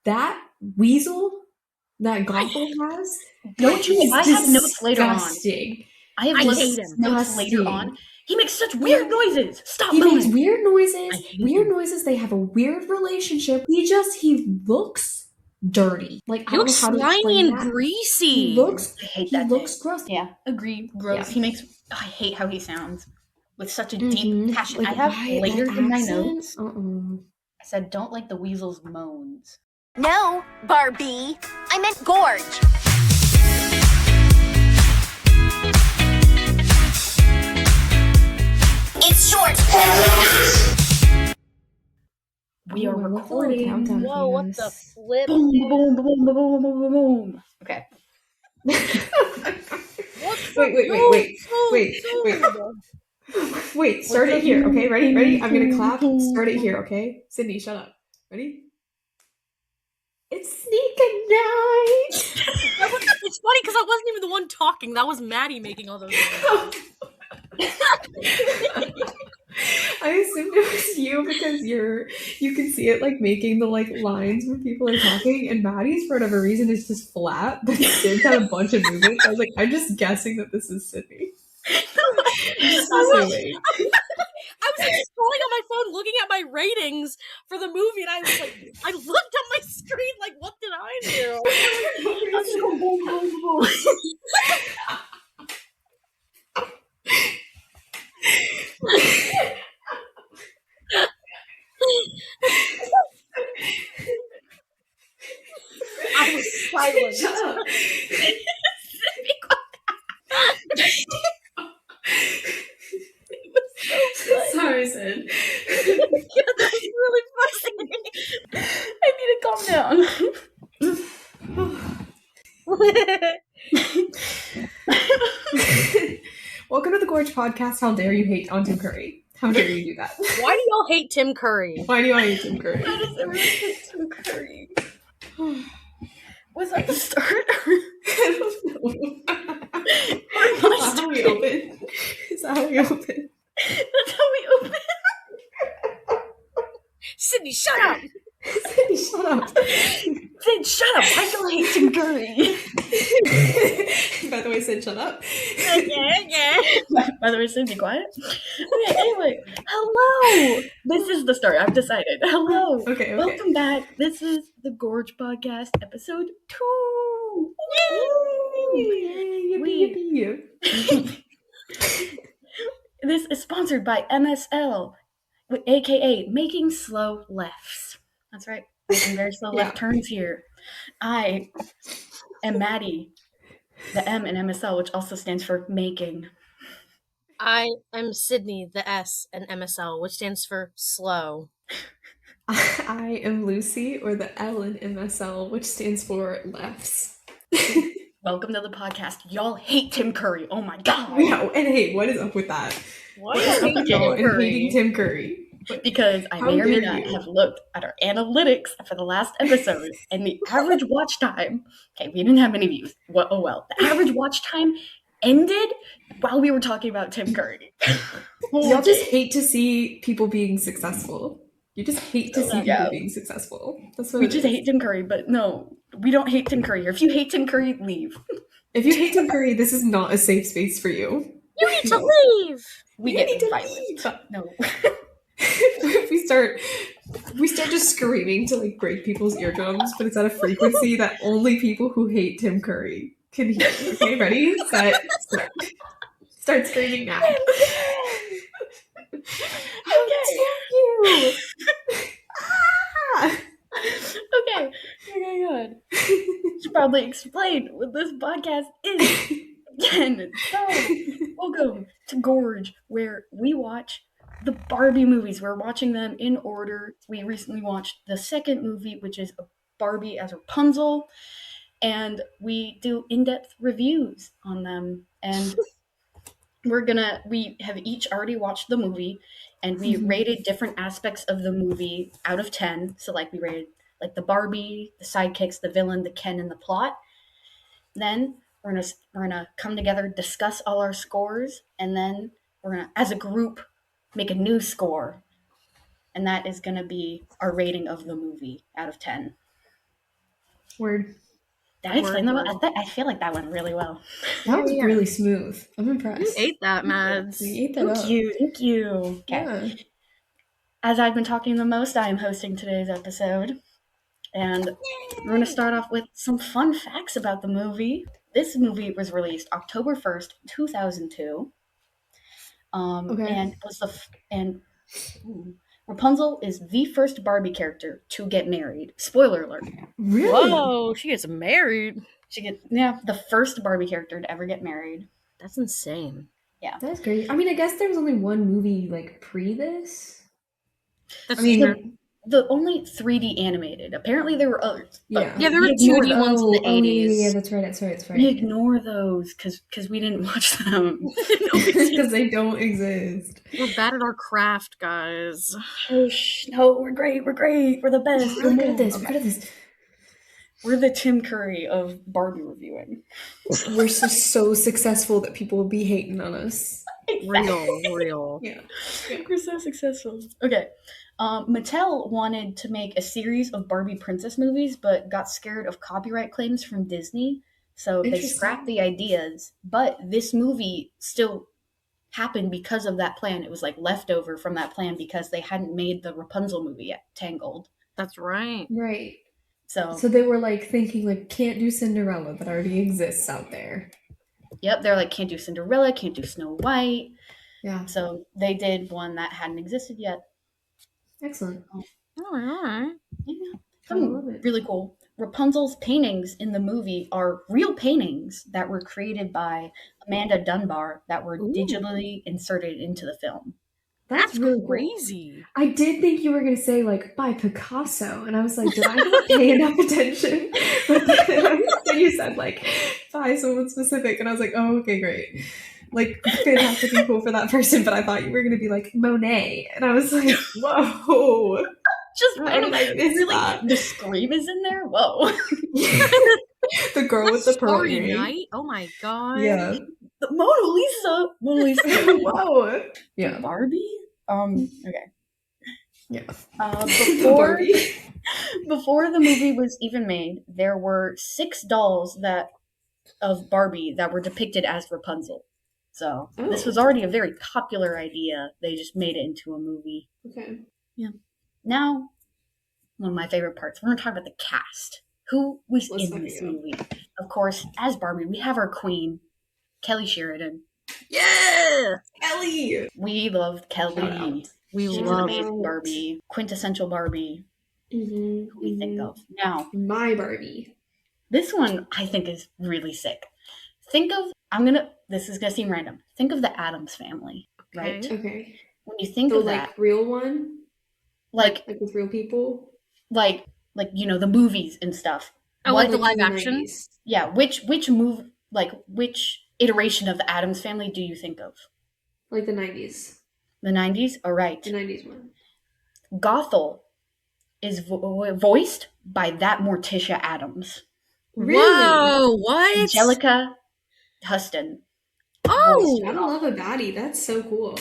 that weasel that Gothel has, don't you? I have notes later on. Disgusting. I have notes later on. He makes such weird noises. Stop He moaning. makes weird noises. Weird noises. They have a weird relationship. He looks dirty. Like, he looks slimy and greasy. He looks gross. Yeah, agree. Gross. Yeah. I hate how he sounds with such a deep passion. Like, I have layers in my notes. I said, don't like the weasel's moans. No, Barbie. I meant Gorg. It's short. We are recording. Whoa, what the flip? Boom, boom, boom, boom, boom, boom, boom, boom. Okay. Wait, start it here, okay? Ready? I'm gonna clap. Start it here, okay? Sidney, shut up. Ready? It's sneaking night. It's funny because I wasn't even the one talking. That was Maddie making all those noises. I assumed it was you because you can see it like making the like lines when people are talking, and Maddie's for whatever reason is just flat, but Sid's had a bunch of movements. I was like, I'm just guessing that this is Sidney. I was like scrolling on my phone looking at my ratings for the movie, and I was like, I looked on my screen like, what did I do? I was just going boom, boom, boom. I was silent. Shut up. Sorry, Sid. Yeah, that's really funny. I need to calm down. Welcome to the Gorg podcast. How dare you hate on Tim Curry? How dare you do that? Why do y'all hate Tim Curry? Why do y'all hate Tim Curry? How does everyone hate Tim Curry? Was that the start? I don't know. Is that how we open? Is that how we open? That's how we open. Sidney, shut up! Sidney, shut up! Sid, shut up! I don't hate Tim Curry. By the way, Sid, shut up. Okay. By the way, Sid, be quiet. Okay, anyway, hello! This is the start. I've decided. Hello. Okay. Welcome back. This is the Gorg Podcast, episode 2. Yay! This is sponsored by MSL, aka Making Slow Lefts. That's right. Making very slow left turns here. I am Maddie, the M in MSL, which also stands for making. I am Sidney, the S in MSL, which stands for slow. I am Lucy, or the L in MSL, which stands for lefts. Welcome to the podcast. Y'all hate Tim Curry. Oh my god. No, and hey, what is up with that? What is up with y'all and hating Tim Curry? Because I may or may not have looked at our analytics for the last episode, and the average watch time, okay, we didn't have many views. Well, oh well. The average watch time ended while we were talking about Tim Curry. Y'all just hate to see people being successful. You just hate to see people being successful. That's what we just hate Tim Curry, but no, we don't hate Tim Curry. If you hate Tim Curry, leave. If you hate Tim Curry, this is not a safe space for you. You need to leave. We get violent. No. If we start just screaming to like break people's eardrums, but it's at a frequency that only people who hate Tim Curry can hear. Okay, ready? Set, start. Start screaming now. Okay. You. Okay, good. Should probably explain what this podcast is again. So, welcome to Gorg, where we watch the Barbie movies. We're watching them in order. We recently watched the second movie, which is Barbie as Rapunzel, and we do in-depth reviews on them. And we have each already watched the movie, and we rated different aspects of the movie out of 10. So like we rated like the Barbie, the sidekicks, the villain, the Ken, and the plot. Then we're gonna come together, discuss all our scores, and then we're gonna, as a group, make a new score. And that is gonna be our rating of the movie out of 10. Word. Did I explain Word, that? I feel like that went really well. That was Yeah. really smooth. I'm You impressed. ate that, Mads. We ate that up. Thank you. Okay. Yeah. As I've been talking the most, I am hosting today's episode. And we're going to start off with some fun facts about the movie. This movie was released October 1st, 2002. Okay. And Rapunzel is the first Barbie character to get married. Spoiler alert. Really? Whoa, she gets married. The first Barbie character to ever get married. That's insane. That's great. I mean, I guess there was only one movie like pre this. That's I mean, true. The only 3D animated. Apparently there were others. Yeah. Yeah, there were we ignored 2D those. ones in the 80s. Yeah, that's right. That's right. That's We right. ignore those because we didn't watch them. Because they don't exist. We're bad at our craft, guys. Oh, no, we're great. We're the best. We're good at this. We're good at this. We're the Tim Curry of Barbie reviewing. We're so successful that people will be hating on us. Real. Yeah. We're so successful. Okay. Mattel wanted to make a series of Barbie princess movies, but got scared of copyright claims from Disney, so they Interesting. scrapped the ideas. But this movie still happened because of that plan. It was like leftover from that plan because they hadn't made the Rapunzel movie yet, Tangled. That's right. Right. So So they were like thinking like can't do Cinderella that already exists out there. yep, they're like, can't do Cinderella, can't do Snow White. Yeah. So they did one that hadn't existed yet. Excellent. All right. Yeah. I love it. Really cool. Rapunzel's paintings in the movie are real paintings that were created by Amanda Dunbar that were Ooh. digitally inserted into the film. That's really cool. crazy. I did think you were going to say, like, by Picasso. And I was like, did I not pay enough attention? But then you said, like, by someone specific. And I was like, oh, okay, great. Like, fantastic and cool for that person. But I thought you were going to be like, Monet. And I was like, whoa. Just How did I miss really, that? the scream is in there? Whoa. The girl with the pearl Starry earring. Night? Oh my god. Yeah. The Mona Lisa. Whoa. Yeah. Barbie? Okay. Yeah. Before Barbie. before the movie was even made, there were 6 dolls of Barbie that were depicted as Rapunzel. So this was already a very popular idea. They just made it into a movie. Okay. Now, one of my favorite parts. We're going to talk about the cast. Who was Let's in this fucking go. movie? Of course, as Barbie, we have our queen, Kelly Sheridan. Yeah. Ellie. We loved Shout Kelly. out. We She was love amazing Barbie. Quintessential Barbie. Who we think of. Now, My Barbie. this one I think is really sick. Think of, this is going to seem random. Think of the Addams Family, right? Okay. Okay. When you think The of like that, real one, like with real people. the movies and stuff. Oh, like the from live action? 90s. Yeah, which iteration of the Addams Family do you think of? Like the 90s. The 90s? All right. The 90s one. Gothel is voiced by that Morticia Addams. Really? Whoa, what? Angelica Huston, Oh, I love a baddie. That's so cool.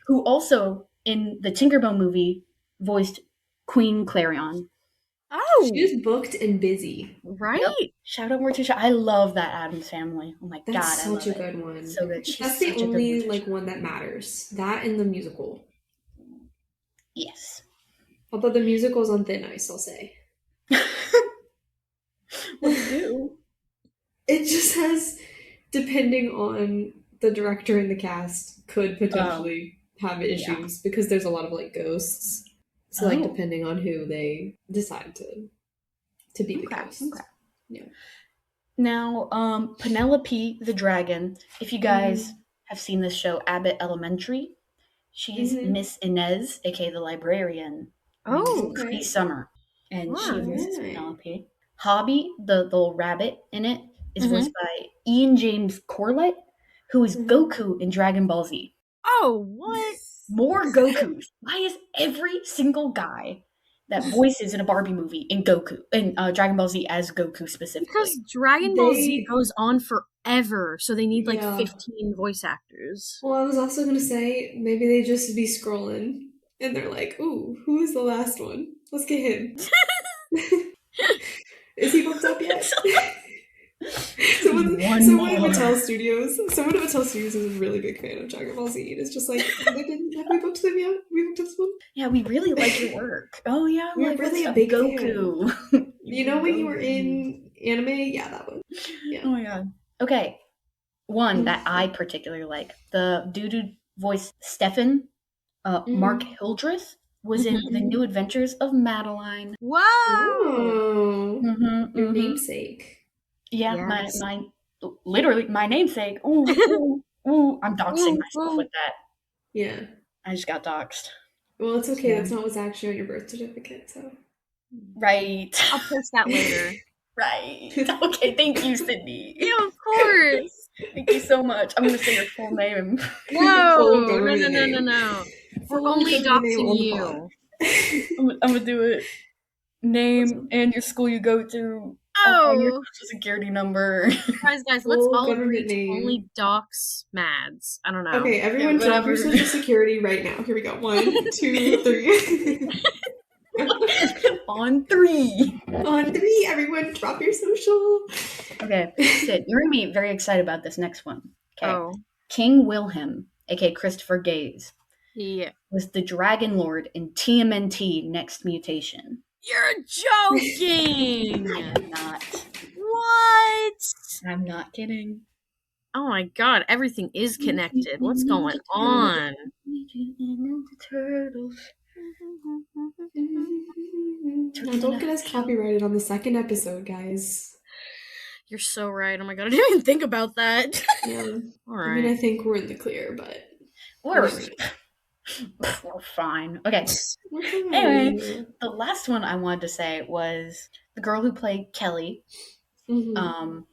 who also in the Tinkerbell movie voiced Queen Clarion. oh, She was booked and busy. right. Shout out Morticia. I love that Addams Family. Oh my That's god, I love such a it. good one. So good. She's That's such the a good only Morticia. like one that matters. That and the musical. Yes. Although the musical's on thin ice, I'll say. What do you do? It just has, depending on the director and the cast, could potentially have issues because there's a lot of like ghosts. So like Oh. depending on who they decide to be the ghost. Okay. Yeah. Now, Penelope the Dragon, if you guys have seen this show, Abbott Elementary, she's Mhm. Miss Inez, aka the librarian. Oh, okay. Pretty Summer. And she Wow. was Right. Penelope. Hobby, the little rabbit in it, is Mhm. voiced by Ian James Corlett, who is Mhm. Goku in Dragon Ball Z. Oh, what? More Gokus. Why is every single guy that voices in a Barbie movie in Dragon Ball Z as Goku specifically? Because Dragon Ball They- Z goes on forever, so they need like Yeah. 15 voice actors. Well, I was also gonna say maybe they just be scrolling and they're like, "Ooh, who is the last one? Let's get him." Is he booked Someone at more. Mattel Studios is a really big fan of Dragon Ball Z. And it's just like, have we booked them yet? We booked this one? Yeah, we really like your work. Oh yeah, We're like really what's a up, big Goku. You know when you were in anime? Yeah, that one. Yeah. Oh my god. Okay. One that I particularly like. The dude who voiced Stefan, Mark Hildreth, was in The New Adventures of Madeline. Wow. Oh, your namesake. Yeah, Yes. my literally my namesake. Ooh, I'm doxing myself with that. Yeah. I just got doxed. Well, it's okay. That's not what's actually on your birth certificate, so. Right. I'll post that later. Right. Okay, thank you, Sidney. Yeah, of course. Thank you so much. I'm gonna say your full name. No. government name. No. We're Full only government name on doxing the you. pod. I'm gonna do it. Name and your school you go to. Your Oh, social security number. guys, let's Full all government agree to name. only dox Mads. I don't know. Okay, everyone Yeah, drop your whatever. social security right now. Here we go. 1, 2, 3. On 3. On 3, everyone drop your social. Okay, Sid, you're gonna be very excited about this next one. Okay. Oh, King Wilhelm, aka Christopher Gaze, yeah. was the Dragon Lord in TMNT Next Mutation. You're joking. I'm not. What? I'm not kidding. Oh my god, everything is connected. What's going on? Turtles. Now, don't get us copyrighted on the second episode, guys. You're so right. Oh my god, I didn't even think about that. Yeah. All I mean, I right. think we're in the clear, but We're fine. Okay. Anyway, the last one I wanted to say was the girl who played Kelly, or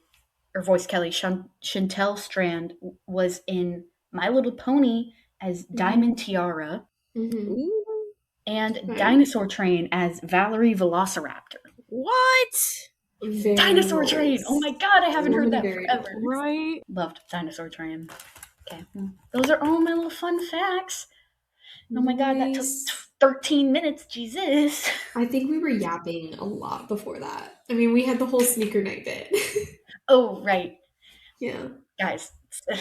voiced Kelly, Chantel Strand, was in My Little Pony as Diamond Tiara, and Dinosaur Train as Valerie Velociraptor. What? Very Dinosaur nice. Train! Oh my god, I haven't heard that Very forever. Right? Loved Dinosaur Train. Okay, those are all my little fun facts. Oh my god, that took 13 minutes, Jesus. I think we were yapping a lot before that. I mean, we had the whole sneaker night bit. Oh, right. Yeah. Guys,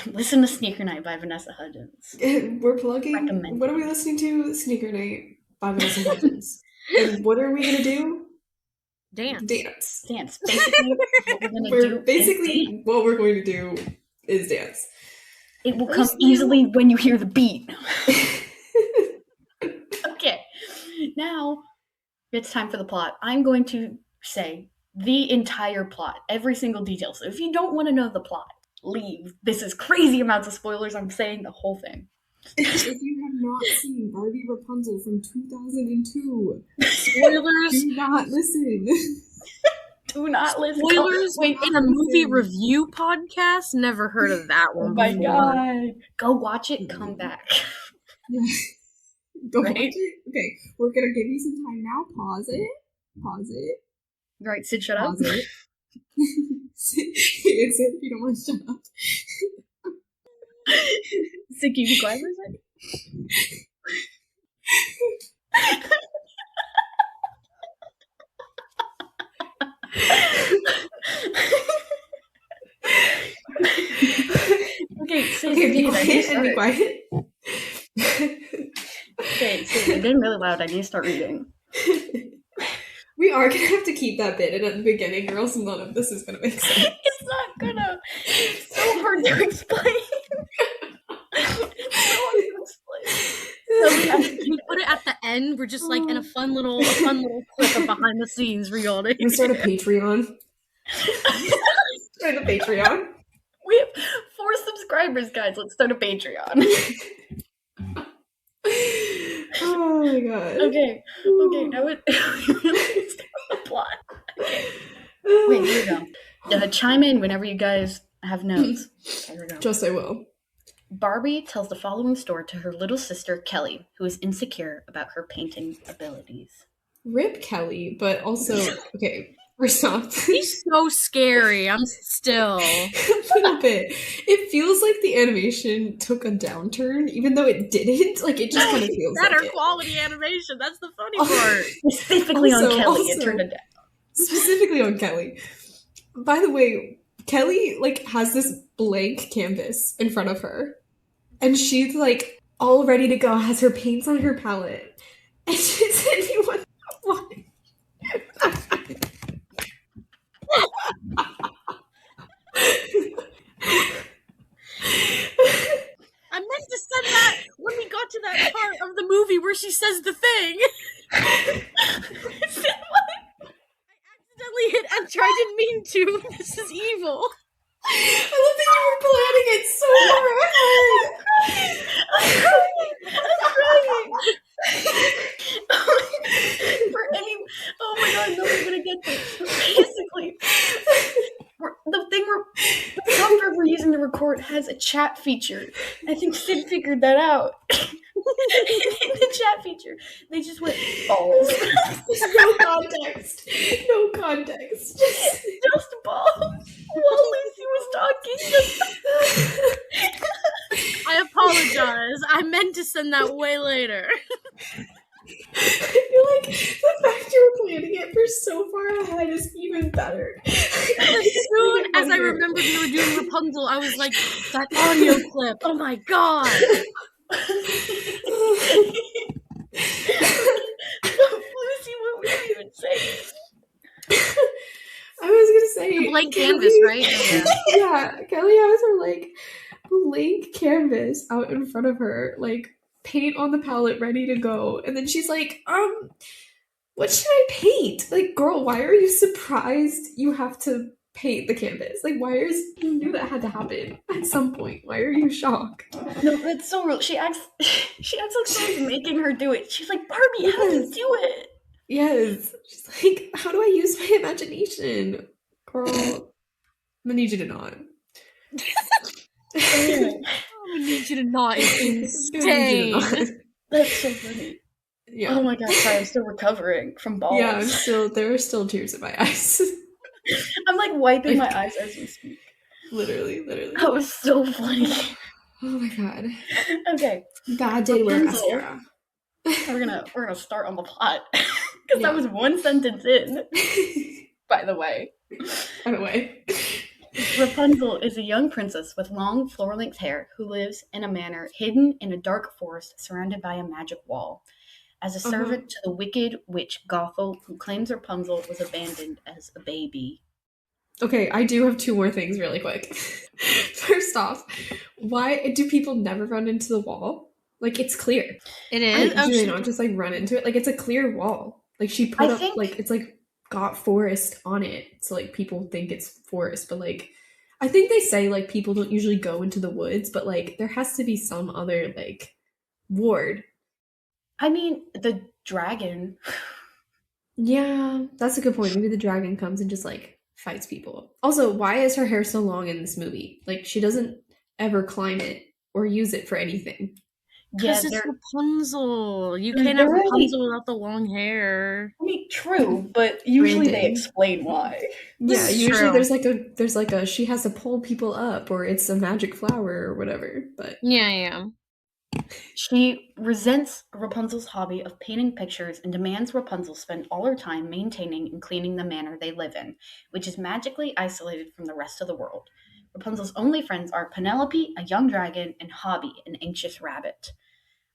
listen to Sneaker Night by Vanessa Hudgens. We're plugging. Recommend. What are we listening to? Sneaker Night by Vanessa Hudgens. And what are we going to do? Dance. Dance. Basically, what we're going to do basically is dance. what we're going to do is dance. It will come easily when you hear the beat. Okay, now it's time for the plot. I'm going to say the entire plot, every single detail. So if you don't want to know the plot, leave. This is crazy amounts of spoilers. I'm saying the whole thing. If you have not seen Barbie Rapunzel from 2002, Spoilers. do not listen. Do not listen. Spoilers Wait, in a movie review podcast? Never heard of that oh one my before. god. Go watch it, come back. Go Right? watch it. Okay, we're gonna give you some time now. Pause it. Right, Sid, shut up. Pause it. It's it if you don't want to shut up. Sid, can you be quiet for a second? Okay, Sid, Okay, be I need to quiet and be start. quiet. Okay, Sid, you're getting really loud. I need to start reading. We are gonna have to keep that bit in at the beginning, or else none of this is gonna make sense. It's not gonna. It's so hard to explain. You put it at the end. We're just like in a fun little clip of behind the scenes for y'all to We start a Patreon. Start a Patreon. We have 4 subscribers, guys. Let's start a Patreon. Oh my god. Okay, now it really is the plot. Okay. Wait, here we go. Chime in whenever you guys have notes. Okay, here we go. Just I will. Barbie tells the following story to her little sister, Kelly, who is insecure about her painting abilities. Rip Kelly, but also okay. First off, He's so scary. I'm still. a little bit. It feels like the animation took a downturn, even though it didn't. Like it just kind of feels Better like it. quality animation. That's the funny part. Specifically on Also- Kelly, it also- turned it down. Specifically on Kelly. By the way, Kelly, like, has this blank canvas in front of her. And she's, like, all ready to go, has her paints on her palette. And she said, "You want why?" I meant to send that when we got to that part of the movie where she says the thing. I accidentally hit enter. I didn't mean to. This is evil. I love that you were planning it so I'm oh my god, no one's gonna get this. Basically, the software we're using to record has a chat feature. I think Sid figured that out. In the chat feature, they just went balls. No context. No context. Just balls while Lucy was talking. I apologize. I meant to send that way later. I feel like the fact you were planning it for so far ahead is even better. As soon as I remembered we were doing Rapunzel, I was like, that audio clip. Oh my god. Lucy, what were you even saying? I was gonna say The blank canvas, right? Yeah, Kelly has her like blank canvas out in front of her, like paint on the palette ready to go, and then she's like, what should I paint? Like, girl, why are you surprised you have to paint the canvas? Like, you knew that had to happen at some point. Why are you shocked? No, that's so real. She acts like someone's making her do it. She's like, Barbie, how do you do it? Yes. She's like, how do I use my imagination? Girl, I'm gonna need you to not. I need you to not. It's insane. That's so funny. Yeah. Oh my god, sorry, I'm still recovering from balls. Yeah, there are still tears in my eyes. I'm like wiping my eyes as we speak. Literally. That was so funny. Oh my god. Okay. Bad day to wear Rapunzel. mascara. We're gonna start on the plot. Because that was one sentence in. By the way. Rapunzel is a young princess with long, floor-length hair who lives in a manor hidden in a dark forest surrounded by a magic wall. As a servant to the wicked witch Gothel, who claims Rapunzel was abandoned as a baby. Okay, I do have two more things really quick. First off, why do people never run into the wall? Like, it's clear. It is. Do they not just like run into it? Like, it's a clear wall. Like, she put up like it's like got forest on it, so like people think it's forest. But like, I think they say like people don't usually go into the woods, but like there has to be some other like ward. I mean, the dragon. Yeah, that's a good point. Maybe the dragon comes and just like fights people. Also, why is her hair so long in this movie? Like, she doesn't ever climb it or use it for anything. Because it's Rapunzel. You can't have Rapunzel without the long hair. I mean, true, but usually they explain why. Yeah, usually there's like a she has to pull people up, or it's a magic flower or whatever. But yeah. She resents Rapunzel's hobby of painting pictures and demands Rapunzel spend all her time maintaining and cleaning the manor they live in, which is magically isolated from the rest of the world. Rapunzel's only friends are Penelope, a young dragon, and Hobby, an anxious rabbit.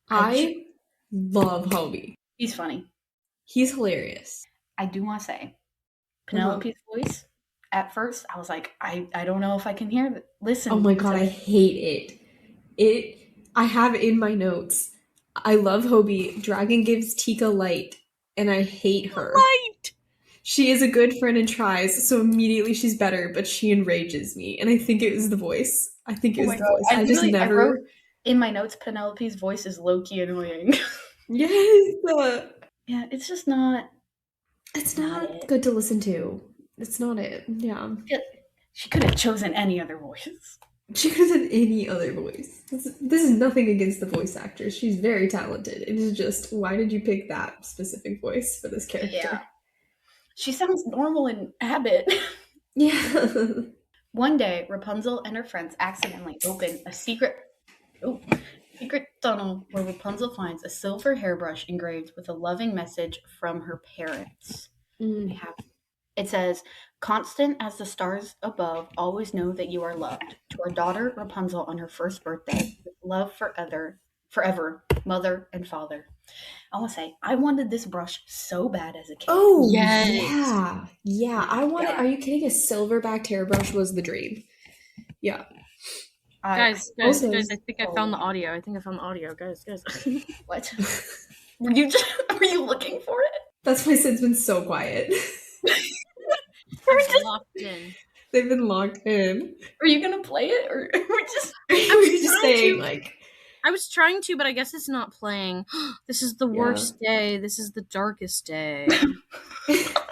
I love Hobie. He's funny. He's hilarious. I do want to say, Penelope's voice, at first, I was like, I don't know if I can listen. Oh my god, I hate it. I have it in my notes. I love Hobie. Dragon gives Tika light, and I hate her. Light! She is a good friend and tries, so immediately she's better, but she enrages me. And I think it was the voice. I think it was the voice. I just never... I wrote in my notes, Penelope's voice is low-key annoying. Yes! Yeah, it's just not... It's not good to listen to. It's not it. Yeah. She could have chosen any other voice. She could have done any other voice. This is nothing against the voice actress. She's very talented. It is just, why did you pick that specific voice for this character? Yeah. She sounds normal in habit. Yeah. One day, Rapunzel and her friends accidentally open a secret tunnel where Rapunzel finds a silver hairbrush engraved with a loving message from her parents. They have It says, "Constant as the stars above, always know that you are loved. To our daughter Rapunzel on her first birthday, with love forever, mother and father." I want to say, I wanted this brush so bad as a kid. Oh, Yes. yeah. Yeah, I wanted, God. are you kidding? A silver-backed hairbrush was the dream. Yeah. Guys, Also- I think I found the audio. Guys. What? Were you looking for it? That's why Sid's been so quiet. I'm locked in. They've been locked in. Are you gonna play it, or we're just? We're just trying saying, to. like, I was trying to, but I guess it's not playing. This is the worst day. This is the darkest day.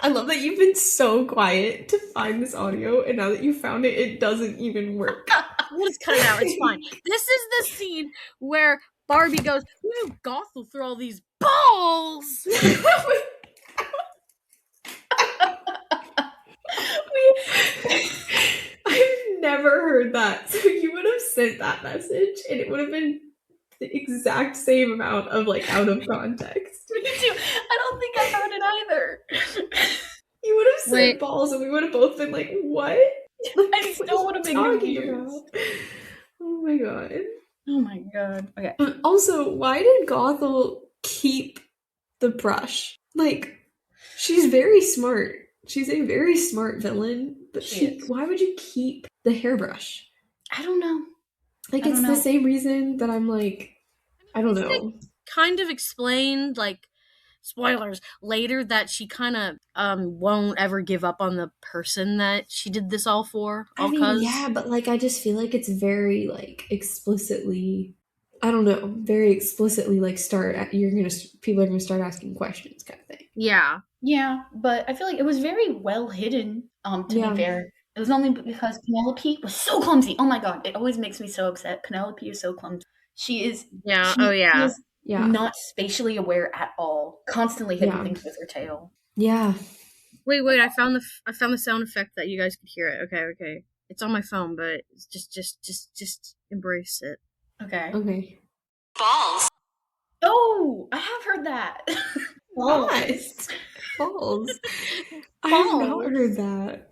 I love that you've been so quiet to find this audio, and now that you found it, it doesn't even work. We'll just cut it out. It's fine. This is the scene where Barbie goes, "Who knew Goth will throw all these balls?" I've never heard that. So you would have sent that message, and it would have been the exact same amount of like out of context. Me too. I don't think I heard it either. You would have sent Wait. balls, and we would have both been like, "What?" I still would have been Talking confused. about? Oh my god. Oh my god. Okay. Also, why did Gothel keep the brush? Like, she's very smart. She's a very smart villain, but She is. why would you keep the hairbrush? I don't know. Like, I it's don't the know. same reason that I'm like, I don't know. Kind of explained, like, spoilers, later that she kind of won't ever give up on the person that she did this all for. I mean, yeah, but like, I just feel like it's very like explicitly, I don't know, very explicitly like people are gonna start asking questions kind of thing. Yeah. Yeah, but I feel like it was very well hidden. To Yeah. be fair, it was only because Penelope was so clumsy. Oh my god, it always makes me so upset. Penelope is so clumsy. She is. Yeah. She Oh, yeah. is Yeah. not spatially aware at all. Constantly hitting Yeah. things with her tail. Yeah. Wait! I found the sound effect that you guys could hear it. Okay. It's on my phone, but just embrace it. Okay. Okay. Balls. Oh, I have heard that. Balls. Balls. I have not heard that.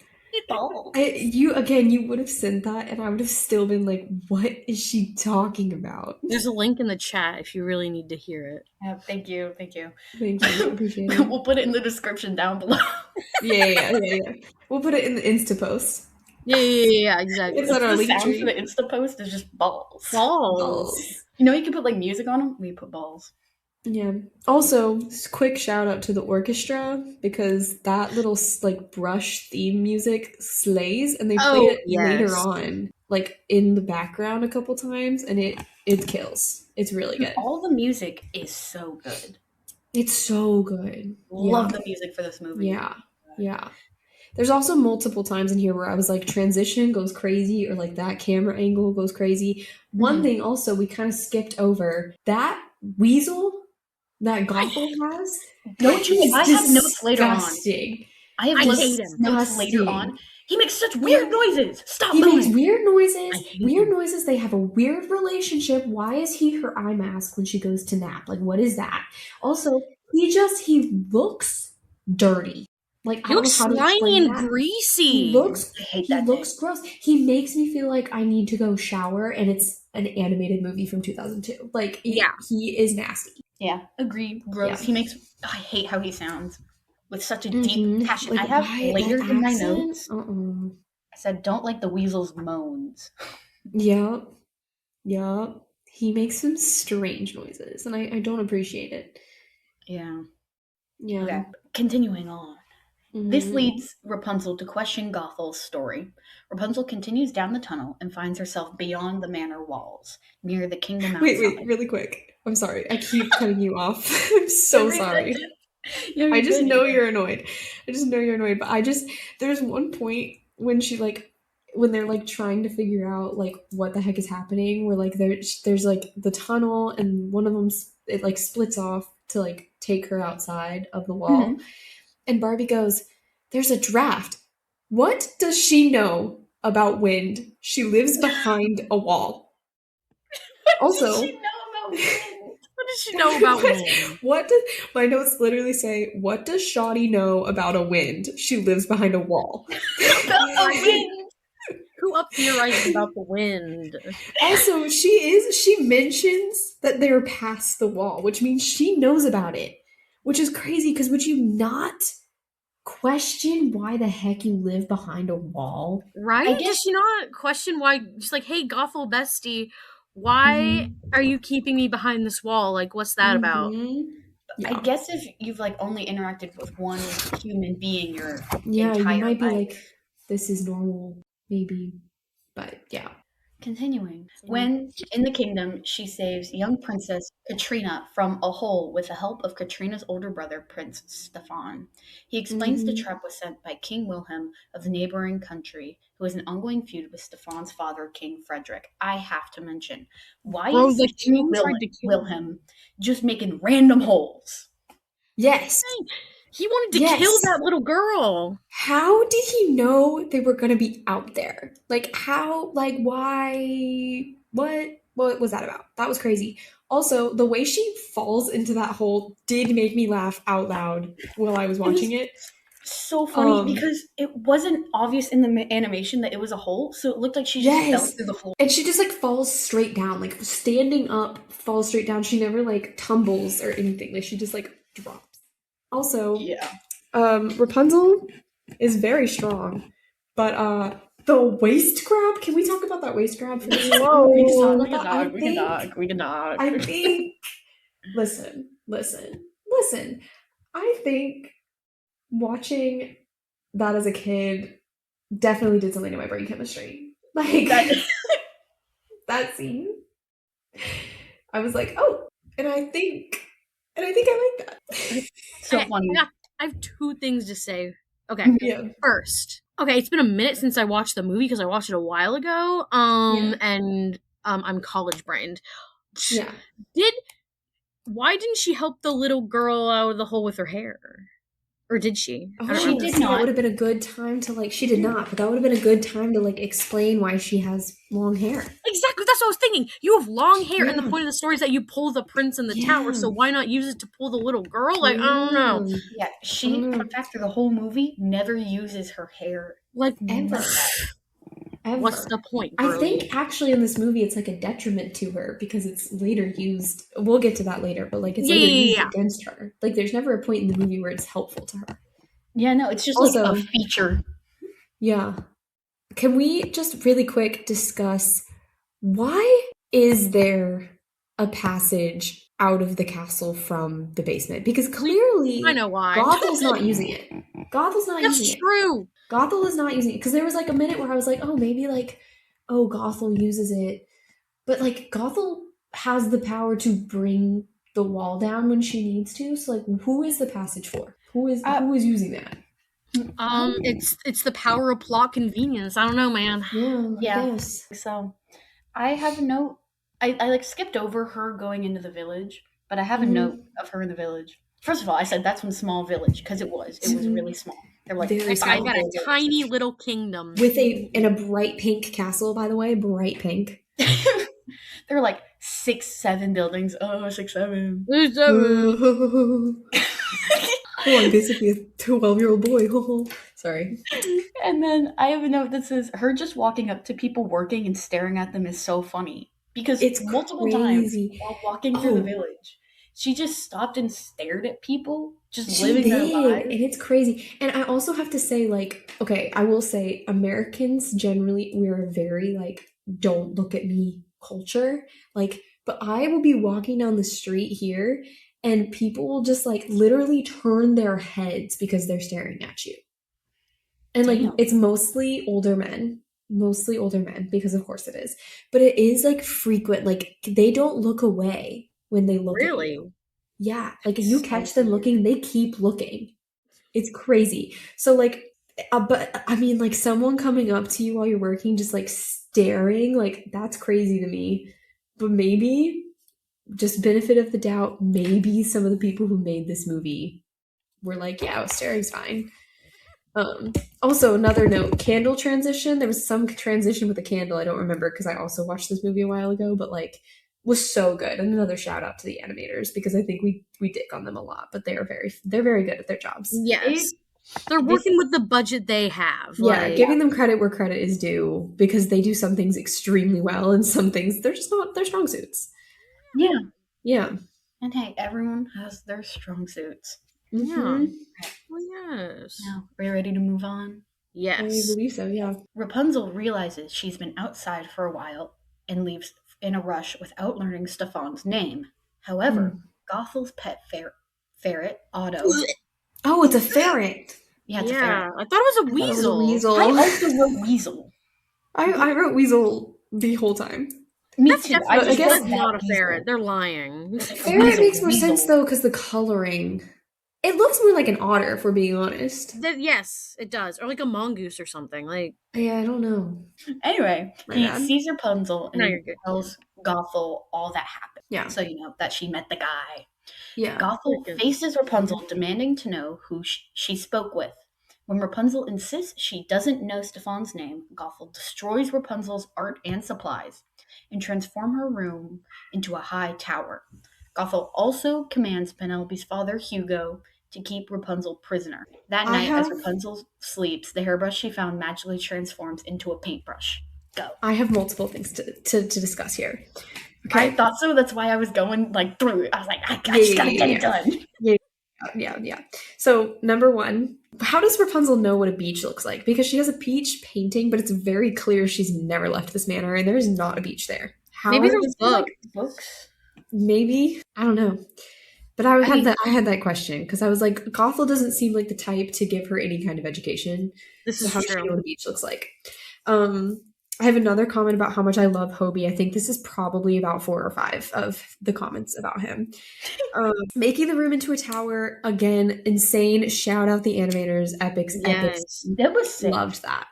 Balls. You would have sent that, and I would have still been like, "What is she talking about?" There's a link in the chat if you really need to hear it. Yeah, thank you. Thank you, I appreciate it. We'll put it in the description down below. Yeah. We'll put it in the Insta post. Yeah, exactly. It's on our The link sound tree. for the Insta post is just balls. Balls. You know, you can put like music on them. We put balls. Yeah. Also, quick shout out to the orchestra because that little like brush theme music slays, and they play Oh, it later yes. on, like in the background a couple times, and it kills. It's really good. All the music is so good. It's so good. Love the music for this movie. Yeah. There's also multiple times in here where I was like, transition goes crazy, or like that camera angle goes crazy. One thing also we kind of skipped over, that weasel that Gothel has. Don't you? I have notes later on. Disgusting. I have I notes hate him. later on. Disgusting. He makes such weird noises. Stop He moving. makes weird noises. I hate him. They have a weird relationship. Why is he her eye mask when she goes to nap? Like, what is that? Also, he looks dirty. Like, He I don't looks know how to slimy explain and that. greasy. He looks I hate He that. looks gross. He makes me feel like I need to go shower, and it's an animated movie from 2002. Like, Yeah. he is nasty. Yeah, agreed. Gross. Yeah. He makes. I hate how he sounds with such a Mhm. deep passion. Like, I have why- later that in my accent? notes. Uh-uh. I said, "Don't like the weasel's moans." Yeah. He makes some strange noises, and I don't appreciate it. Yeah. Yeah. Okay. Continuing on. This Mhm. leads Rapunzel to question Gothel's story. Rapunzel continues down the tunnel and finds herself beyond the manor walls, near the kingdom outside. Wait, really quick. I'm sorry. I keep cutting you off. I'm so sorry. I just know you're annoyed. But there's one point when they're like trying to figure out like what the heck is happening, where like there's like the tunnel, and one of them it like splits off to like take her outside of the wall. Mhm. And Barbie goes, "There's a draft." What does she know about wind? She lives behind a wall. Also, What does she know about wind? What does she know about wind? My notes literally say, what does Shoddy know about a wind? She lives behind a wall. Who up theorizes about the wind? Also, she mentions that they're past the wall, which means she knows about it, which is crazy because would you not question why the heck you live behind a wall? Right? I guess- Does she not question why? She's like, hey, Gothel bestie, why are you keeping me behind this wall? Like, what's that about? I guess if you've like only interacted with one human being your Yeah, entire you might be life. like, this is normal, maybe. But yeah. Continuing. When in the kingdom, she saves young Princess Katrina from a hole with the help of Katrina's older brother, Prince Stefan. He explains the trap was sent by King Wilhelm of the neighboring country, who has an ongoing feud with Stefan's father, King Frederick. I have to mention, why Bro, is the King king tried to kill Wilhelm just making random holes? Yes. He wanted to kill that little girl. How did he know they were going to be out there? Like, how, like, why, what was that about? That was crazy. Also, the way she falls into that hole did make me laugh out loud while I was watching it. So funny because it wasn't obvious in the animation that it was a hole, so it looked like she just fell through the hole. And she just, like, falls straight down, like, standing up, falls straight down. She never, like, tumbles or anything. Like, she just, like, drops. Also, Rapunzel is very strong, but the waist grab. Can we talk about that waist grab for this? Whoa, we I can talk. I think. Listen. I think watching that as a kid definitely did something to my brain chemistry. Like that scene. I was like, oh, and I think I like that. So funny. I have two things to say. Okay. Yeah. First, okay, it's been a minute since I watched the movie because I watched it a while ago. And I'm college brained. Yeah. Why didn't she help the little girl out of the hole with her hair? Or did she? She did not. That would have been a good time to like. She did not, but that would have been a good time to like explain why she has long hair. Exactly, that's what I was thinking. You have long hair, and the point of the story is that you pull the prince in the tower. So why not use it to pull the little girl? Like I don't know. Yeah, she. In fact, through the whole movie, never uses her hair like ever. What's the point, girlie? I think actually in this movie it's like a detriment to her because it's later used. We'll get to that later, but like it's later used against her. Like there's never a point in the movie where it's helpful to her. Yeah, no, it's just also, like a feature. Yeah. Can we just really quick discuss why is there a passage out of the castle from the basement? Because clearly I know why. Gothel's not using it. Gothel's not using it. That's true. Gothel is not using it because there was like a minute where I was like, oh, maybe like, oh, Gothel uses it, but like Gothel has the power to bring the wall down when she needs to. So like, who is the passage for? Who is using that? It's the power of plot convenience. I don't know, man. Yeah. So, I have a note. I like skipped over her going into the village, but I have a note of her in the village. First of all, I said that's one small village because it was really small. They're like, I got a tiny little kingdom with a bright pink castle. By the way, bright pink. There were like 6-7 buildings. Oh, 6-7. Oh, I'm basically a 12-year-old boy. Sorry. And then I have a note that says her just walking up to people working and staring at them is so funny because it's multiple times while walking through the village. She just stopped and stared at people just living their lives. And it's crazy. And I also have to say, like, okay, I will say Americans generally, we're very, like, don't look at me culture. Like, but I will be walking down the street here and people will just, like, literally turn their heads because they're staring at you. And, like, it's mostly older men because of course it is. But it is, like, frequent. Like, they don't look away when they look at you. Yeah, like if you catch them looking, they keep looking. It's crazy. So like, but I mean, like someone coming up to you while you're working, just like staring, like that's crazy to me. But maybe, just benefit of the doubt, maybe some of the people who made this movie were like, yeah, staring's fine. Also, another note, candle transition. There was some transition with a candle. I don't remember because I also watched this movie a while ago, but like, was so good. And another shout out to the animators because I think we dig on them a lot, but they're very good at their jobs. Yes. They're working with the budget they have. Yeah, giving them credit where credit is due because they do some things extremely well and some things they're just not their strong suits. Yeah. Yeah. And hey, everyone has their strong suits. Yeah. Well, yes. Now, are you ready to move on? Yes. I believe so, yeah. Rapunzel realizes she's been outside for a while and leaves in a rush without learning Stefan's name. However, Gothel's pet ferret, Otto... Oh, it's a ferret. Yeah, it's a ferret. I thought it was a weasel. I also wrote weasel. I wrote weasel the whole time. Me That's too. definitely I guess not a ferret. They're lying. Ferret makes more sense though because the coloring. It looks more like an otter, if we're being honest. Yes, it does. Or like a mongoose or something. Like, Yeah, I don't know. Anyway, My he bad. sees Rapunzel and No, he you're good. tells Gothel all that happened. Yeah. So, that she met the guy. Yeah. Gothel Freaking- faces Rapunzel, demanding to know who she spoke with. When Rapunzel insists she doesn't know Stefan's name, Gothel destroys Rapunzel's art and supplies and transforms her room into a high tower. Gothel also commands Penelope's father, Hugo, to keep Rapunzel prisoner. That night, as Rapunzel sleeps, the hairbrush she found magically transforms into a paintbrush. Go. I have multiple things to discuss here. Okay. I thought so. That's why I was going through it. I was like, I just gotta get it done. Yeah. So, number one, how does Rapunzel know what a beach looks like? Because she has a beach painting, but it's very clear she's never left this manor, and there is not a beach there. maybe there's Books. Maybe, I don't know. But I had that question because I was like, Gothel doesn't seem like the type to give her any kind of education. This So is how does she know true. what a beach looks like? I have another comment about how much I love Hobie. I think this is probably about 4 or 5 of the comments about him. Making the room into a tower, again, insane. Shout out the animators, epics. That was sick. Loved that.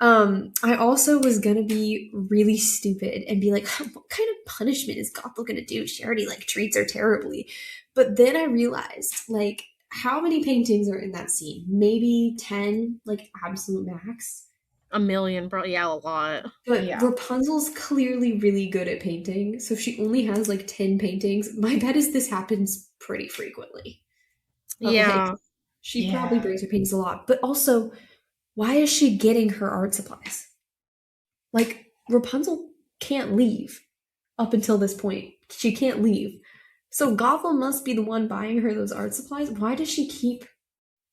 I also was gonna be really stupid and be like, what kind of punishment is Gothel gonna do? She already treats her terribly. But then I realized, how many paintings are in that scene? Maybe 10, absolute max. 1 million, probably. Yeah, a lot. But Yeah. Rapunzel's clearly really good at painting. So if she only has 10 paintings, my bet is this happens pretty frequently. Yeah. She probably brings her paintings a lot. But also, why is she getting her art supplies? Rapunzel can't leave up until this point. She can't leave. So Gothel must be the one buying her those art supplies. Why does she keep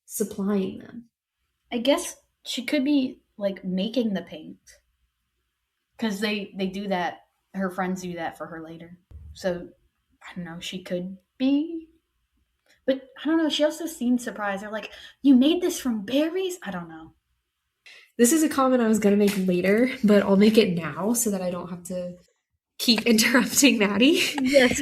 supplying them? I guess she could be making the paint. Because they do that. Her friends do that for her later. So, I don't know, she could be. But, I don't know, she also seemed surprised. They're like, you made this from berries? I don't know. This is a comment I was going to make later, but I'll make it now so that I don't have to keep interrupting Maddie. Yes.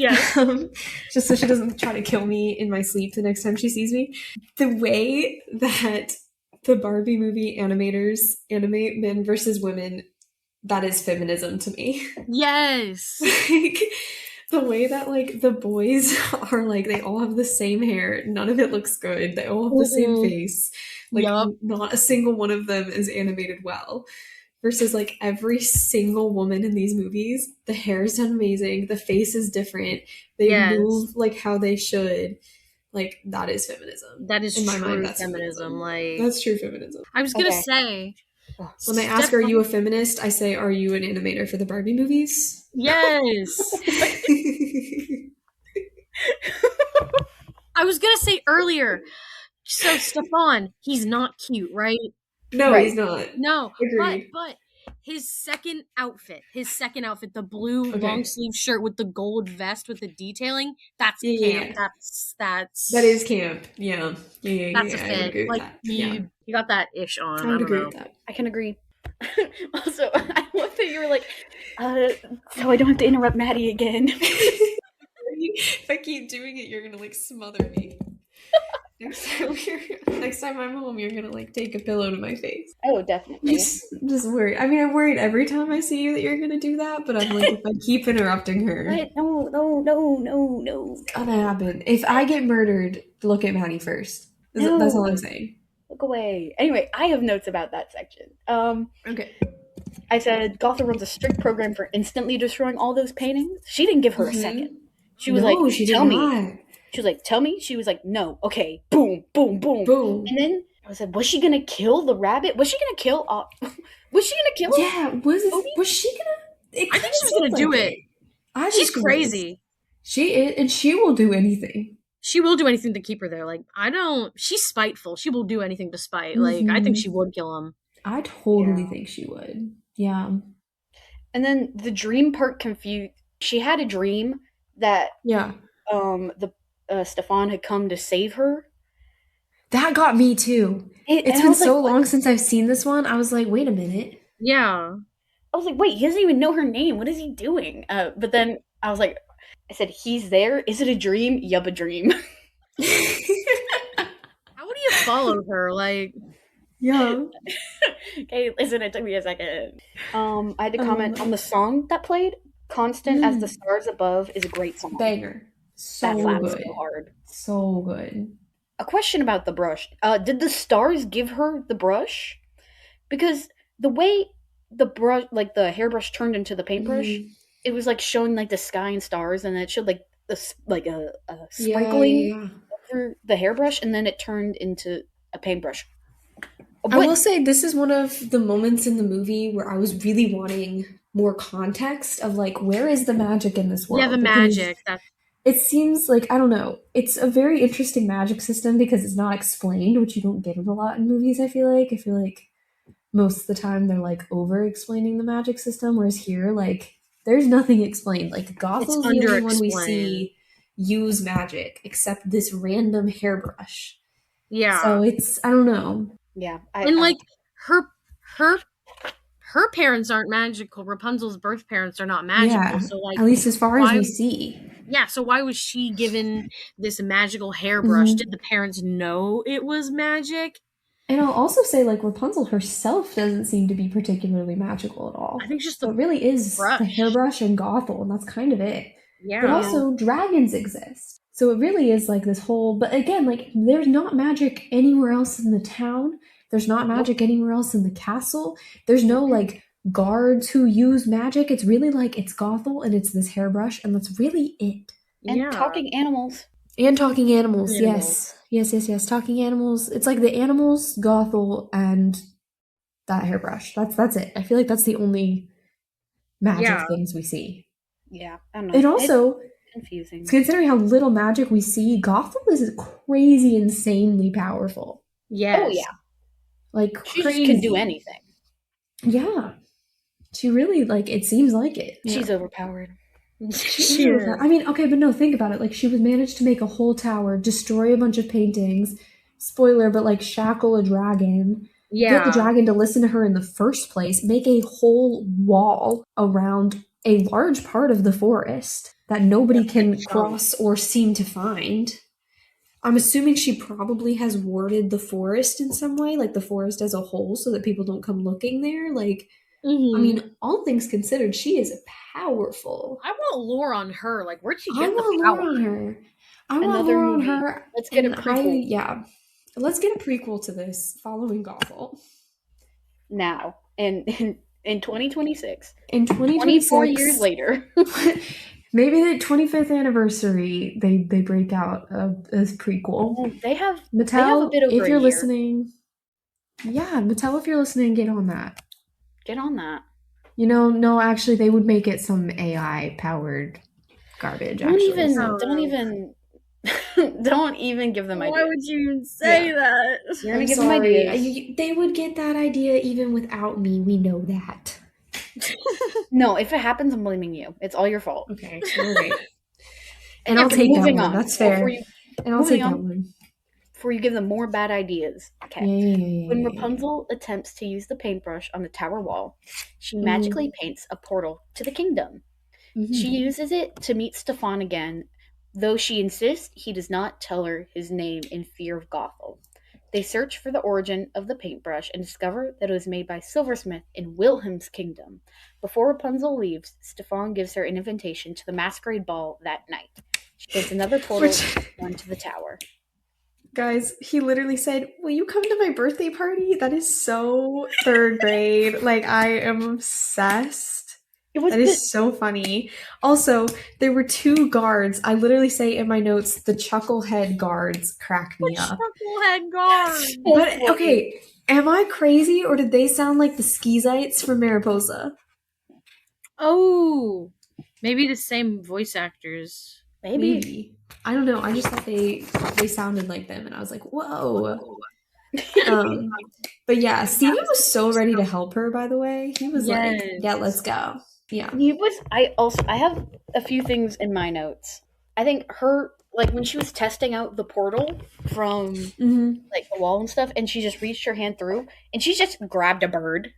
Just so she doesn't try to kill me in my sleep the next time she sees me. The way that the Barbie movie animators animate men versus women, that is feminism to me. Yes. The way that the boys are they all have the same hair, none of it looks good, they all have the same face, not a single one of them is animated well, versus every single woman in these movies, the hair is done amazing, the face is different, they move how they should. That is feminism. That is in my true mind, that's feminism. That's true feminism. I was gonna say, when they ask, are you a feminist? I say, are you an animator for the Barbie movies? yes. I was gonna say earlier. So Stefan, he's not cute, right? No, Right. he's not. No, Agreed. but his second outfit, the blue Okay. long sleeve shirt with the gold vest with the detailing, that's Yeah. camp. That's That is camp. Yeah. Yeah. that's a I would fit. agree with that. You got that ish on. I would don't agree know. with that. I can agree. Also, I love that you were like, so I don't have to interrupt Maddie again. If I keep doing it, you're gonna smother me. Next time I'm home, you're gonna take a pillow to my face. Oh, definitely. Just worried. I mean, I'm worried every time I see you that you're gonna do that, but I'm if I keep interrupting her, What? No. it's gonna happen. If I get murdered, look at Maddie first. No. That's all I'm saying. Look away. Anyway, I have notes about that section. Okay. I said Gothel runs a strict program for instantly destroying all those paintings. She didn't give her a second. She was like, she did tell me. not. She was like, tell me. She was like, no. Okay. Boom, boom, boom. Boom. And then I was like, was she gonna kill the rabbit? Was she gonna kill? Was she gonna kill? Yeah. Was she gonna? I think she was gonna do it. She's crazy. She is, and she will do anything. She will do anything to keep her there. Like, she's spiteful. She will do anything to spite. Like, I think she would kill him. I totally think she would. Yeah. And then the dream part confused. She had a dream that Stefan had come to save her. That got me too. It's been so long since I've seen this one. I was like, wait a minute. Yeah. I was like, wait, he doesn't even know her name. What is he doing? But then I was like, I said, he's there. Is it a dream? Yup, a dream. How would he have followed her? Like, yeah. Okay, listen, it took me a second. I had to comment on the song that played. Constant as the Stars Above is a great song. Banger. So that good. So hard. So good. A question about the brush. Did the stars give her the brush? Because the way the brush, like the hairbrush turned into the paintbrush, it was like showing like the sky and stars, and it showed like a sprinkling over the hairbrush, and then it turned into a paintbrush. I will say this is one of the moments in the movie where I was really wanting more context of like, where is the magic in this world? Yeah, the magic. It seems like, I don't know, it's a very interesting magic system because it's not explained, which you don't get it a lot in movies, I feel like. I feel like most of the time they're like over-explaining the magic system, whereas here, like, there's nothing explained. Like, Gothel's the only one we see use magic, except this random hairbrush. Yeah. So it's, I don't know. Yeah. Like, her parents aren't magical. Rapunzel's birth parents are not magical. Yeah, so like, at least as far as we see. Yeah, so why was she given this magical hairbrush? Did the parents know it was magic? And I'll also say, like, Rapunzel herself doesn't seem to be particularly magical at all. I think just it really is the hairbrush and Gothel, and that's kind of it. Yeah. But also, dragons exist. So it really is, like, this whole... But again, like, there's not magic anywhere else in the town. There's not magic anywhere else in the castle. There's no, like, guards who use magic. It's really, like, it's Gothel and it's this hairbrush, and that's really it. And talking animals. And talking animals, yes. Yes. Talking animals. It's like the animals, Gothel, and that hairbrush. That's it. I feel like that's the only magic things we see. Yeah, I don't know. And also, it's confusing. Considering how little magic we see, Gothel is crazy, insanely powerful. Yes. Oh, yeah. Like, she crazy. Can do anything. Yeah. She really, like, it seems like it. She's overpowered. I mean, okay, but no, think about it. Like, she was managed to make a whole tower, destroy a bunch of paintings, spoiler, but, like, shackle a dragon, get the dragon to listen to her in the first place, make a whole wall around a large part of the forest that nobody can cross or seem to find. I'm assuming she probably has warded the forest in some way, like the forest as a whole, so that people don't come looking there. Like, I mean, all things considered, she is powerful. I want lore on her. Like, where'd she get I want lore on her. I want lore on her. Let's get a prequel. Let's get a prequel to this following Gothel. Now, in 2026. In 2026. 24 years later. Maybe the 25th anniversary, they break out a prequel. They have Mattel, a bit over if you're a year. Listening. Yeah, Mattel, if you're listening, get on that. Get on that. You know, no, actually, they would make it some AI-powered garbage. Don't even give them ideas. Why would you even say that? You're gonna give them ideas. They would get that idea even without me. We know that. No, if it happens, I'm blaming you. It's all your fault. Okay, all right. And I'll take that one. That's fair. And I'll take that one. Before you give them more bad ideas. Okay. Yeah. When Rapunzel attempts to use the paintbrush on the tower wall, she magically paints a portal to the kingdom. She uses it to meet Stefan again, though she insists he does not tell her his name in fear of Gothel. They search for the origin of the paintbrush and discover that it was made by Silversmith in Wilhelm's kingdom. Before Rapunzel leaves, Stefan gives her an invitation to the masquerade ball that night. She paints another portal onto the tower. Guys, he literally said, "Will you come to my birthday party?" That is so third grade. Like, I am obsessed. That is so funny. Also, there were 2 guards. I literally say in my notes, the chucklehead guards crack me up. Chucklehead guard. But, okay, am I crazy or did they sound like the Skeezites from Mariposa? Oh, maybe the same voice actors. Maybe. I don't know. I just thought they sounded like them, and I was like, whoa. But yeah, Steven was so ready to help her, by the way. He was like, yeah, let's go. Yeah. He was. I have a few things in my notes. I think her, like, when she was testing out the portal from like the wall and stuff, and she just reached her hand through, and she just grabbed a bird.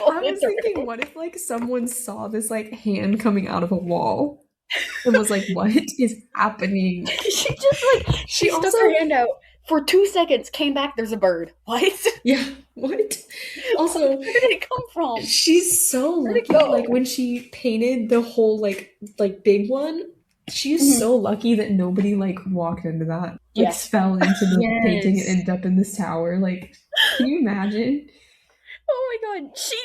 I was thinking, what if like someone saw this like hand coming out of a wall and was like, "What is happening?" She just like she stuck her hand out for 2 seconds, came back. There's a bird. What? Yeah. What? Also, where did it come from? She's so lucky. Like when she painted the whole like big one, she is so lucky that nobody like walked into that. Like fell into the painting and ended up in this tower. Like, can you imagine? Oh my god, she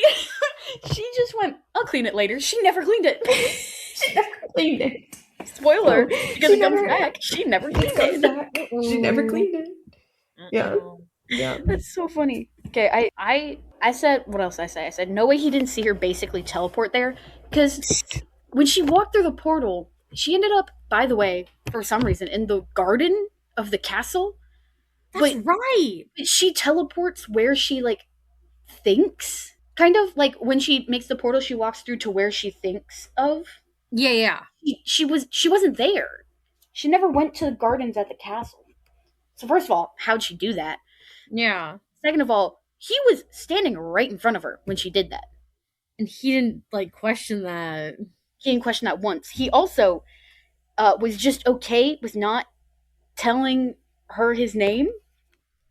just went, I'll clean it later. She never cleaned it. She never cleaned it. Spoiler, because it comes back. She never cleaned it. She never cleaned it. Yeah. Yeah. That's so funny. Okay, I said, what else did I say? I said, no way he didn't see her basically teleport there. Because when she walked through the portal, she ended up, by the way, for some reason, in the garden of the castle. That's right. But she teleports where she, like, thinks. Kind of like when she makes the portal, she walks through to where she thinks of. Yeah. She wasn't there. She never went to the gardens at the castle. So first of all, how'd she do that? Yeah. Second of all, he was standing right in front of her when she did that. And he didn't, like, question that. He didn't question that once. He also was just okay with not telling her his name.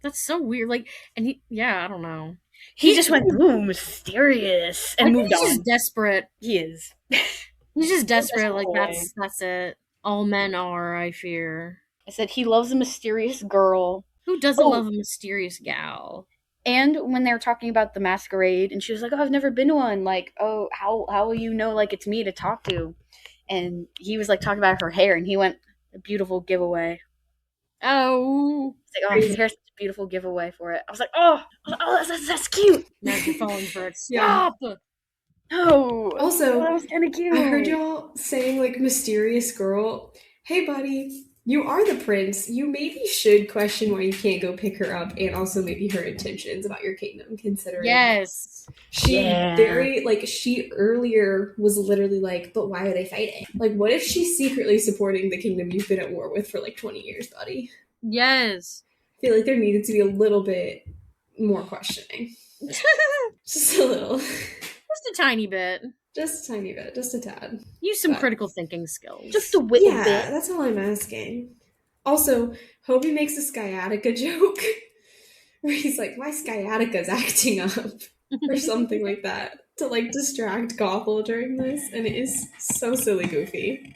That's so weird. Like, and I don't know. He just went, ooh, mysterious, and moved on. He's just desperate. He is. He's just desperate. Like, that's it. All men are, I fear. I said he loves a mysterious girl. Who doesn't love a mysterious gal? And when they were talking about the masquerade, and she was like, oh, I've never been to one. Like, oh, how will you know, like, it's me to talk to? And he was, like, talking about her hair, and he went, a beautiful giveaway. Oh. It's like, oh, his hair's such a beautiful giveaway for it. I was like, oh, that's cute. Now you're falling for it. Stop. No. Also, that was kind of cute. I heard y'all saying, like, mysterious girl. Hey, buddy, you are the prince. You maybe should question why you can't go pick her up, and also maybe her intentions about your kingdom, considering. Yes. She earlier was literally like, but why are they fighting? Like, what if she's secretly supporting the kingdom you've been at war with for, like, 20 years, buddy? Yes. I feel like there needed to be a little bit more questioning. Just a little. Just a tiny bit. Just a tiny bit. Just a tad. Use some critical thinking skills. Just a little bit. Yeah, that's all I'm asking. Also, Hobie makes a sciatica joke where he's like, my sciatica's acting up. Or something like that. To, like, distract Gothel during this. And it is so silly goofy.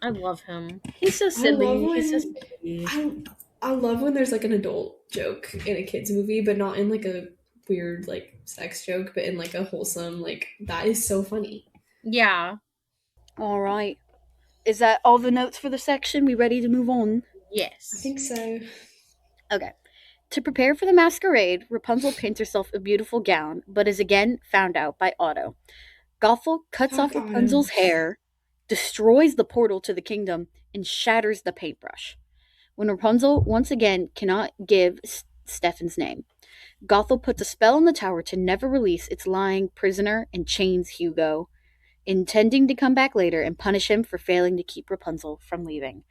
I love him. He's so silly. He's so silly. I love when there's, like, an adult joke in a kid's movie, but not in, like, a weird, like, sex joke, but in, like, a wholesome, like, that is so funny. Yeah. All right. Is that all the notes for the section? We ready to move on? Yes. I think so. Okay. To prepare for the masquerade, Rapunzel paints herself a beautiful gown, but is again found out by Otto. Gothel cuts off Rapunzel's hair, destroys the portal to the kingdom, and shatters the paintbrush. When Rapunzel once again cannot give Stefan's name, Gothel puts a spell on the tower to never release its lying prisoner and chains Hugo, intending to come back later and punish him for failing to keep Rapunzel from leaving.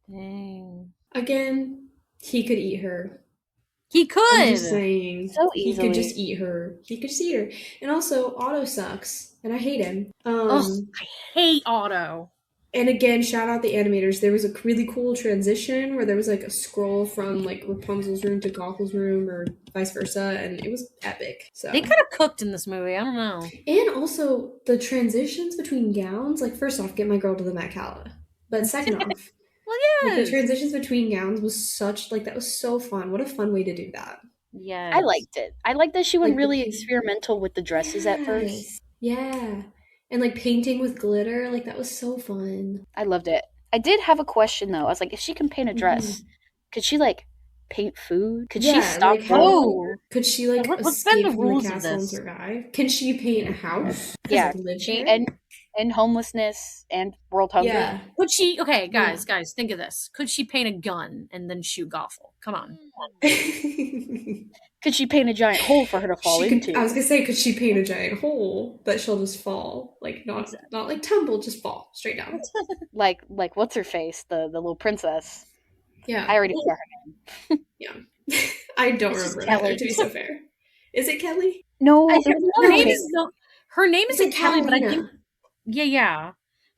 Dang. Again, he could eat her. He could! I'm just saying. So easily. He could just eat her. He could just eat her. And also, Otto sucks. And I hate him. I hate Otto. And again, shout out the animators. There was a really cool transition where there was like a scroll from like Rapunzel's room to Gothel's room or vice versa, and it was epic. So they could have cooked in this movie. I don't know. And also the transitions between gowns. Like, first off, get my girl to the Met Gala. But second off, Well, Like, yes. the transitions between gowns was that was so fun. What a fun way to do that. Yes. I liked it. I liked that she went Like, really experimental with the dresses at first. Yes. Yeah. And like painting with glitter, like that was so fun. I loved it. I did have a question though. I was like, if she can paint a dress, could she like paint food? Could she Yeah, stop? like how Oh. could she like What's been escape the from rules the of castle and this? survive? Can she paint a house? Yeah, live she there? and homelessness and world hunger. Yeah. Could she? Okay, guys, think of this. Could she paint a gun and then shoot Gothel? Come on. Could she paint a giant hole for her to fall into? I was gonna say, could she paint a giant hole that she'll just fall, like not like tumble, just fall straight down? Like what's her face? The little princess. Yeah, I already forgot her name. yeah. I don't It's just remember that, Kelly. to be so fair. Is it Kelly? No, Her no, name is her name It's isn't like Kelly, but I think Catalina. yeah.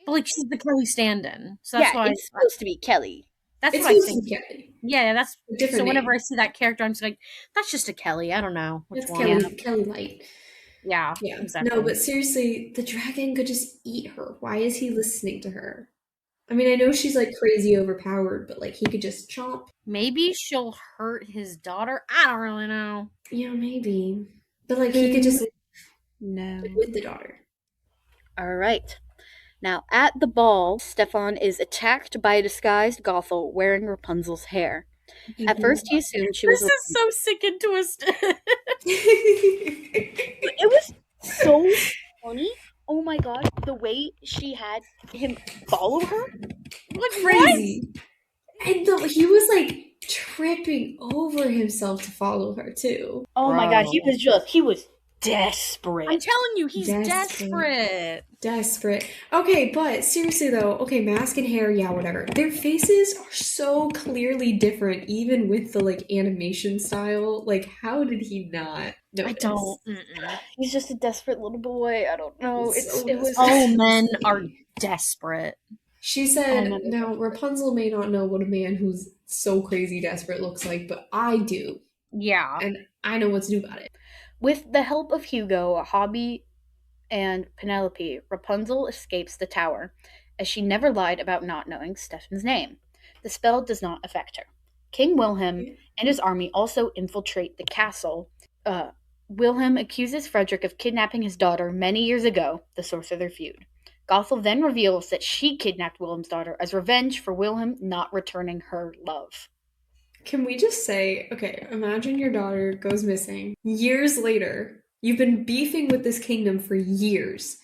But like she's the Kelly stand-in, so that's yeah, why it's supposed to be Kelly. that's It's what I supposed to think. be Kelly. Yeah, that's A different so. Whenever name. I see that character, I'm just like, that's just a Kelly. I don't know which It's one. Kelly Light. Yeah, Yeah. exactly. No, but seriously, the dragon could just eat her. Why is he listening to her? I mean, I know she's like crazy overpowered, but like he could just chomp. Maybe she'll hurt his daughter. I don't really know. Yeah, maybe. But like he could just No. with the daughter. All right. Now, at the ball, Stefan is attacked by a disguised Gothel wearing Rapunzel's hair. At first, he assumed she was. This is so sick and twisted. It was so funny. Oh my god, the way she had him follow her. Like Crazy. And he was like tripping over himself to follow her too. Oh my god, he Bro. was desperate. I'm telling you, he's Desperate. desperate. Desperate. Okay, but seriously though, okay, mask and hair, yeah, whatever. Their faces are so clearly different, even with the like animation style. Like, how did he not notice? I don't. Mm-mm. He's just a desperate little boy. I don't know. So All men are desperate. She said, no. now Rapunzel may not know what a man who's so crazy desperate looks like, but I do. Yeah. And I know what to do about it. With the help of Hugo, Hobby, and Penelope, Rapunzel escapes the tower, as she never lied about not knowing Stefan's name. The spell does not affect her. King Wilhelm and his army also infiltrate the castle. Wilhelm accuses Frederick of kidnapping his daughter many years ago, the source of their feud. Gothel then reveals that she kidnapped Wilhelm's daughter as revenge for Wilhelm not returning her love. Can we just say, okay, imagine your daughter goes missing. Years later, you've been beefing with this kingdom for years.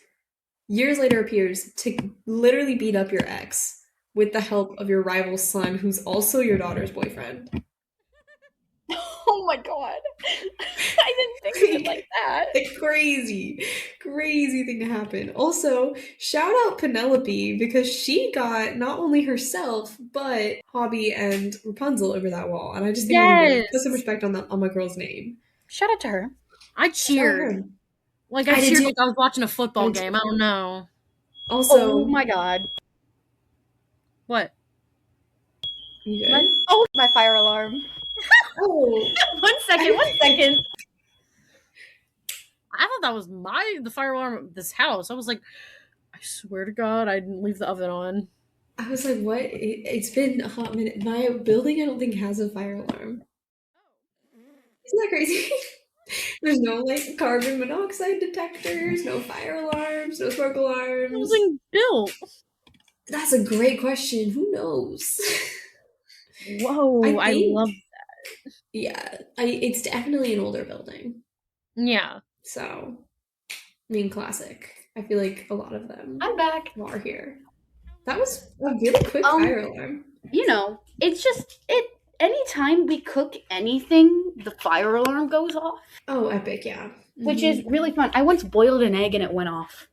Years later appears to literally beat up your ex with the help of your rival's son, who's also your daughter's boyfriend. Oh my god. I didn't think of it like that. Like crazy thing to happen. Also, shout out Penelope because she got not only herself but Hobby and Rapunzel over that wall, and I just think I'm gonna put some respect on my girl's name. Shout out to her. I cheered. Like I did cheered too. like I was watching a football I did game. I don't know. Also, Oh my god. What? you good? My fire alarm. Oh, One second. I thought that was the fire alarm of this house. I was like, I swear to God, I didn't leave the oven on. I was like, what? It's been a hot minute. My building, I don't think, has a fire alarm. Isn't that crazy? There's no like carbon monoxide detectors, no fire alarms, no smoke alarms. It was like built. That's a great question. Who knows? Whoa, I love that. Yeah, it's definitely an older building. Yeah. So, I mean, classic. I feel like a lot of them I'm back. are here. That was a really quick fire alarm. You know, it's just anytime we cook anything, the fire alarm goes off. Oh, epic, yeah. Which is really fun. I once boiled an egg and it went off.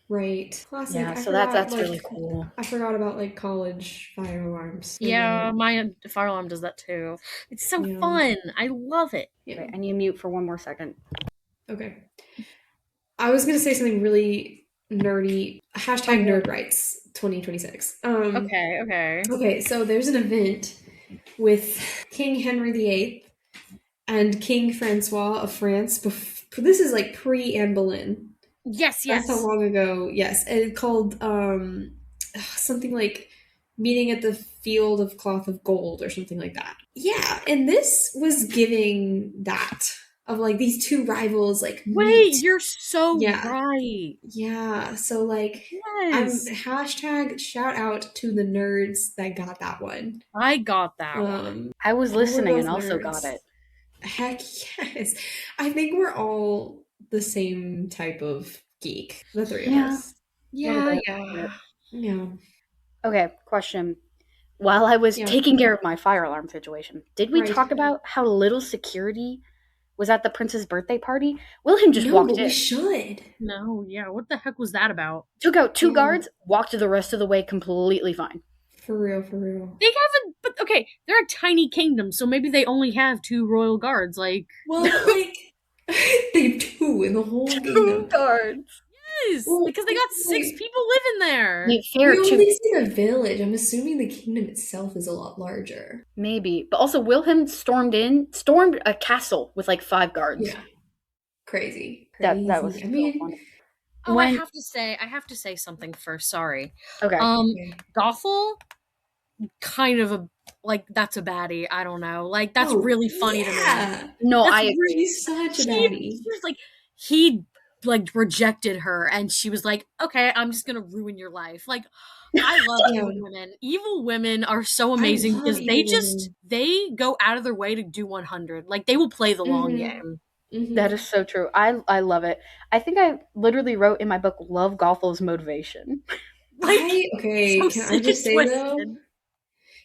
Right. Classic. Yeah, so that's really cool. I forgot about like college fire alarms. Yeah, my fire alarm does that too. It's so fun. I love it. Yeah. Wait, I need to mute for one more second. Okay. I was gonna say something really nerdy. Hashtag nerd rights 2026. Okay, so there's an event with King Henry VIII and King Francois of France. This is like pre-Anne Boleyn. Yes. That's how long ago. Yes, and it's called something like meeting at the field of cloth of gold or something like that. Yeah, and this was giving that of like these two rivals like Wait, meet. you're so Yeah. right. Yeah, so like Yes. I'm hashtag shout out to the nerds that got that one. I got that one. I was we're listening and both also nerds. got it. Heck yes. I think we're all the same type of geek, the three of us. Yeah. Yeah. Okay, question. While I was Yeah. taking care of my fire alarm situation, did we Right. talk about how little security was at the prince's birthday party? Wilhelm just No, walked but in. we should. No, yeah. What the heck was that about? Took out 2 Yeah. guards, walked the rest of the way completely fine. For real. They haven't, but okay, they're a tiny kingdom, so maybe they only have 2 royal guards. Like, Well, like they have 2 in the whole 2 kingdom. guards. yes, Well, because they got 6 wait. people living there. Wait, fair We too. only see the village. I'm assuming the kingdom itself is a lot larger. Maybe. But also Wilhelm stormed a castle with like 5 guards. Yeah. Crazy. That was I mean, so funny. Oh, When- I have to say something first. Sorry. Okay. okay. Gothel, kind of a like that's a baddie. I don't know. Like that's Oh, really funny to me. yeah. No, That's I agree. She's such a She baddie. was like he like rejected her, and she was like, "Okay, I'm just gonna ruin your life." Like I love Yeah. evil women. Evil women are so amazing love because they evil just women. they go out of their way to do 100. Like they will play the long Mhm. game. Mhm. That is so true. I love it. I think I literally wrote in my book, love Gothel's motivation. Like okay, so can I sick just and say though, twisted.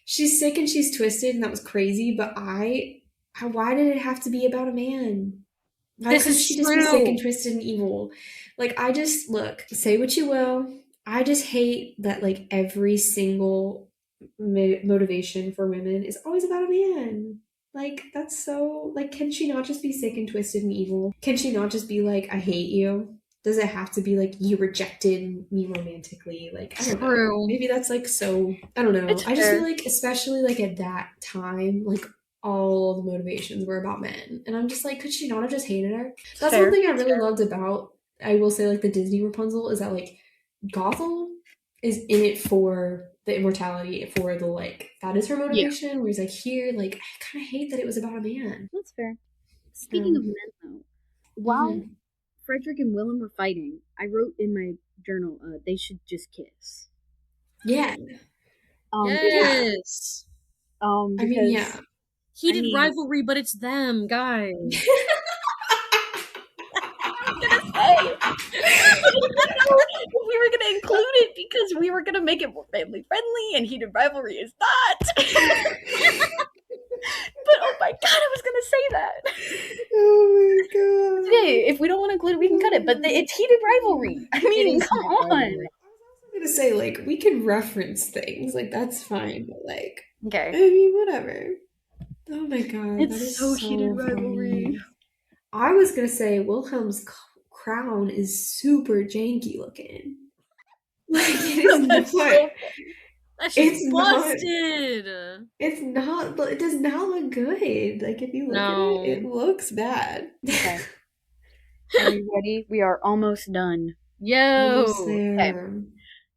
she's sick and she's twisted, and that was crazy. But why did it have to be about a man? Why This couldn't is she just be sick true. and twisted and evil? Like I just look, say what you will. I just hate that like every single motivation for women is always about a man. Like that's so like, can she not just be sick and twisted and evil? Can she not just be like, I hate you? Does it have to be like you rejected me romantically? Like I don't know. True. Maybe that's like so I don't know. It's I just fair. feel like especially like at that time, like all the motivations were about men. And I'm just like, could she not have just hated her? That's Fair. one thing I really loved about I will say like the Disney Rapunzel is that like Gothel is in it for the immortality, for the like that is her motivation. Where he's like, here, like I kind of hate that it was about a man. That's fair. Speaking of men, though, while Mhm. Frederick and Willem were fighting, I wrote in my journal, they should just kiss. Yeah, Yes. I Because mean, yeah. Heated mean- rivalry, but it's them, guys. we were gonna include it because we were gonna make it more family friendly, and heated rivalry is not. But oh my god, I was gonna say that. Oh my god. Okay, if we don't want to include it, we can cut it. But it's heated rivalry. I mean, is come heated on. rivalry. I'm gonna say like we can reference things like that's fine, but like I Okay. mean whatever. Oh my god, It's that is so heated funny. rivalry. I was gonna say Wilhelm's crown is super janky looking. Like it is That's not. so- That's just It's not- busted. It's not. It does not look good. Like if you look No. at it, it looks bad. Okay. Are you ready? We are almost done. Yo. Almost there.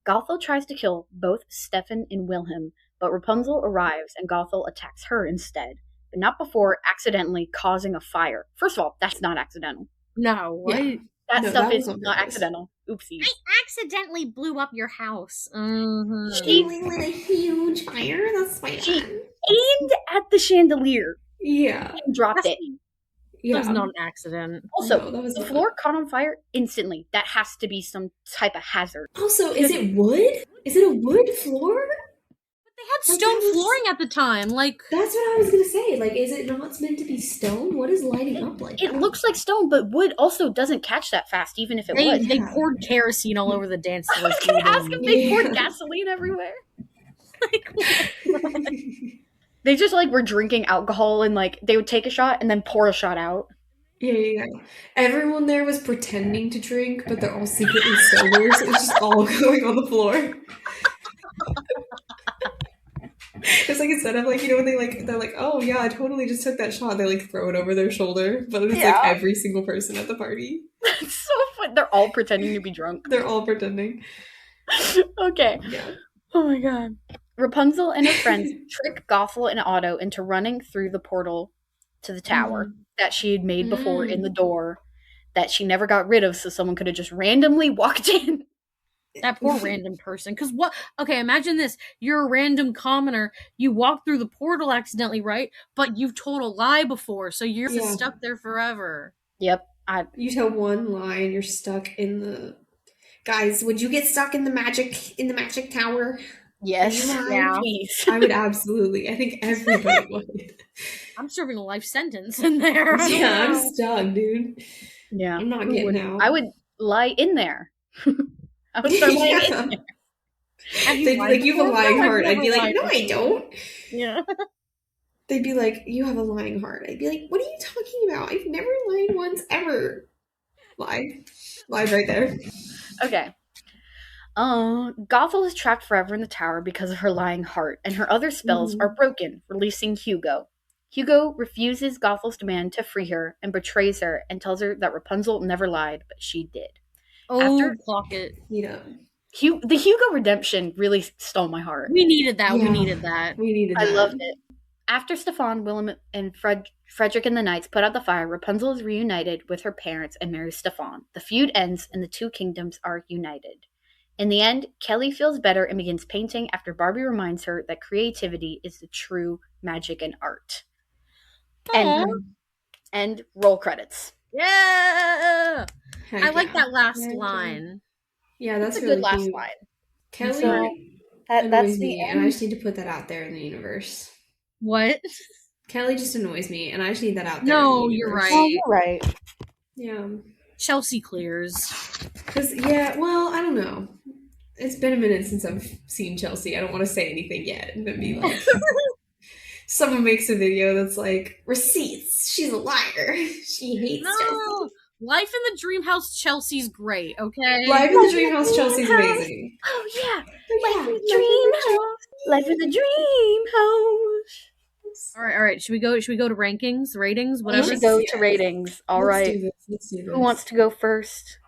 Gothel tries to kill both Stefan and Wilhelm, but Rapunzel arrives and Gothel attacks her instead, but not before accidentally causing a fire. First of all, that's not accidental. No, what? Yeah. That No, stuff that is was on not purpose. accidental. Oopsies. Accidentally blew up your house. Mm-hmm. She- We lit a huge fire. That's fine. She- Aimed at the chandelier Yeah. and dropped it. Yeah. That was not an accident. Also, No, that was the not- floor caught on fire instantly. That has to be some type of hazard. Also, is it wood? Is it a wood floor? They had Like, stone that was- flooring at the time. Like, That's what I was gonna say. Like, is it not meant to be stone? What is lighting up like It that? looks like stone, but wood also doesn't catch that fast, even if it they, would. they Yeah. poured kerosene all over the dance floor. I was gonna ask if they poured Yeah. gasoline everywhere. Like, They just like were drinking alcohol and like they would take a shot and then pour a shot out. Yeah. Everyone there was pretending to drink, but they're all secretly sober, so it's just all going on the floor. It's like instead of like, you know, when they're like, oh yeah, I totally just took that shot, they like throw it over their shoulder, but it's Yeah. like every single person at the party. It's so fun. They're all pretending to be drunk. They're all pretending. Okay. Yeah. Oh my god. Rapunzel and her friends trick Gothel and Otto into running through the portal to the tower that she had made before in the door that she never got rid of, so someone could have just randomly walked in. That poor random person. Because what? Okay, imagine this. You're a random commoner. You walk through the portal accidentally, right? But you've told a lie before, so you're stuck there forever. Yep. You tell one lie and you're stuck in the... Guys, would you get stuck in the magic tower? Yes. Yeah. Please. I would absolutely. I think everybody would. I'm serving a life sentence in there. Yeah, I'm stuck, dude. Yeah. I'm not getting out. I would lie in there. I would start lying in there. They'd be like, you have a lying heart. I'd be like, no, I don't. Yeah. They'd be like, you have a lying heart. I'd be like, what are you talking about? I've never lied once, ever. Lied right there. Okay. Gothel is trapped forever in the tower because of her lying heart, and her other spells are broken, releasing Hugo. Hugo refuses Gothel's demand to free her and betrays her and tells her that Rapunzel never lied, but she did. Clock it. Yeah. The Hugo redemption really stole my heart. We needed that. Yeah. We needed that. I loved it. After Stefan, Willem, and Frederick and the Knights put out the fire, Rapunzel is reunited with her parents and marries Stefan. The feud ends and the two kingdoms are united. In the end, Kelly feels better and begins painting after Barbie reminds her that creativity is the true magic and art. And roll credits. Yeah! Heck I like that last Heck line. Yeah, that's a really good last cute. line. Kelly So, that's annoys the me, end. and I just need to put that out there in the universe. What? Kelly just annoys me, and I just need that out there. No, in the you're universe. right. Oh, you're right. Yeah. Chelsea clears. Because, well, I don't know. It's been a minute since I've seen Chelsea. I don't want to say anything yet and then be like, someone makes a video that's like, receipts. She's a liar. She hates Chelsea. Life in the Dream House Chelsea's great, okay? Life in the Dream House Chelsea's amazing. Oh, yeah. Life in the Dream House. Life in the Dream House. All right. Should we go to rankings, ratings, We whatever? should go to ratings. All right. Let's do this. Who wants to go first?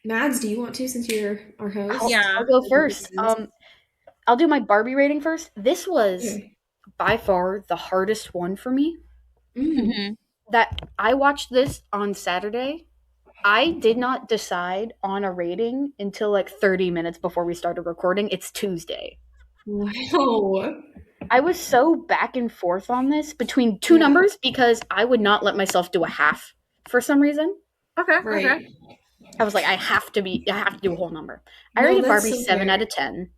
Mads, do you want to, since you're our host? Yeah. I'll go first. I'll do my Barbie rating first. This was by far the hardest one for me. Mm-hmm. That I watched this on Saturday. I did not decide on a rating until like 30 minutes before we started recording. It's Tuesday. Wow. I was so back and forth on this between two numbers because I would not let myself do a half for some reason. Okay. Right. Okay. I was like, I have to do a whole number. I rated Barbie 7 out of 10.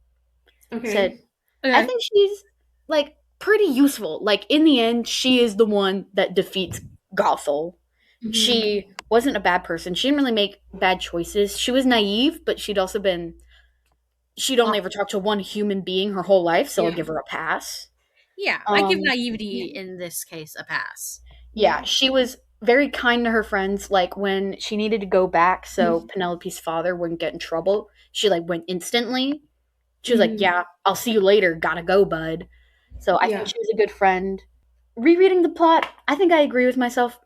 Okay. Said, I think she's like pretty useful. Like in the end, she is the one that defeats Gothel. Mm-hmm. She wasn't a bad person. She didn't really make bad choices. She was naive, but she'd only ever talked to one human being her whole life, so I'll give her a pass. Yeah, I give naivety in this case a pass. Yeah, she was very kind to her friends. Like when she needed to go back so Penelope's father wouldn't get in trouble, she like went instantly. She was like, yeah, I'll see you later. Gotta go, bud. So I think she was a good friend. Rereading the plot, I think I agree with myself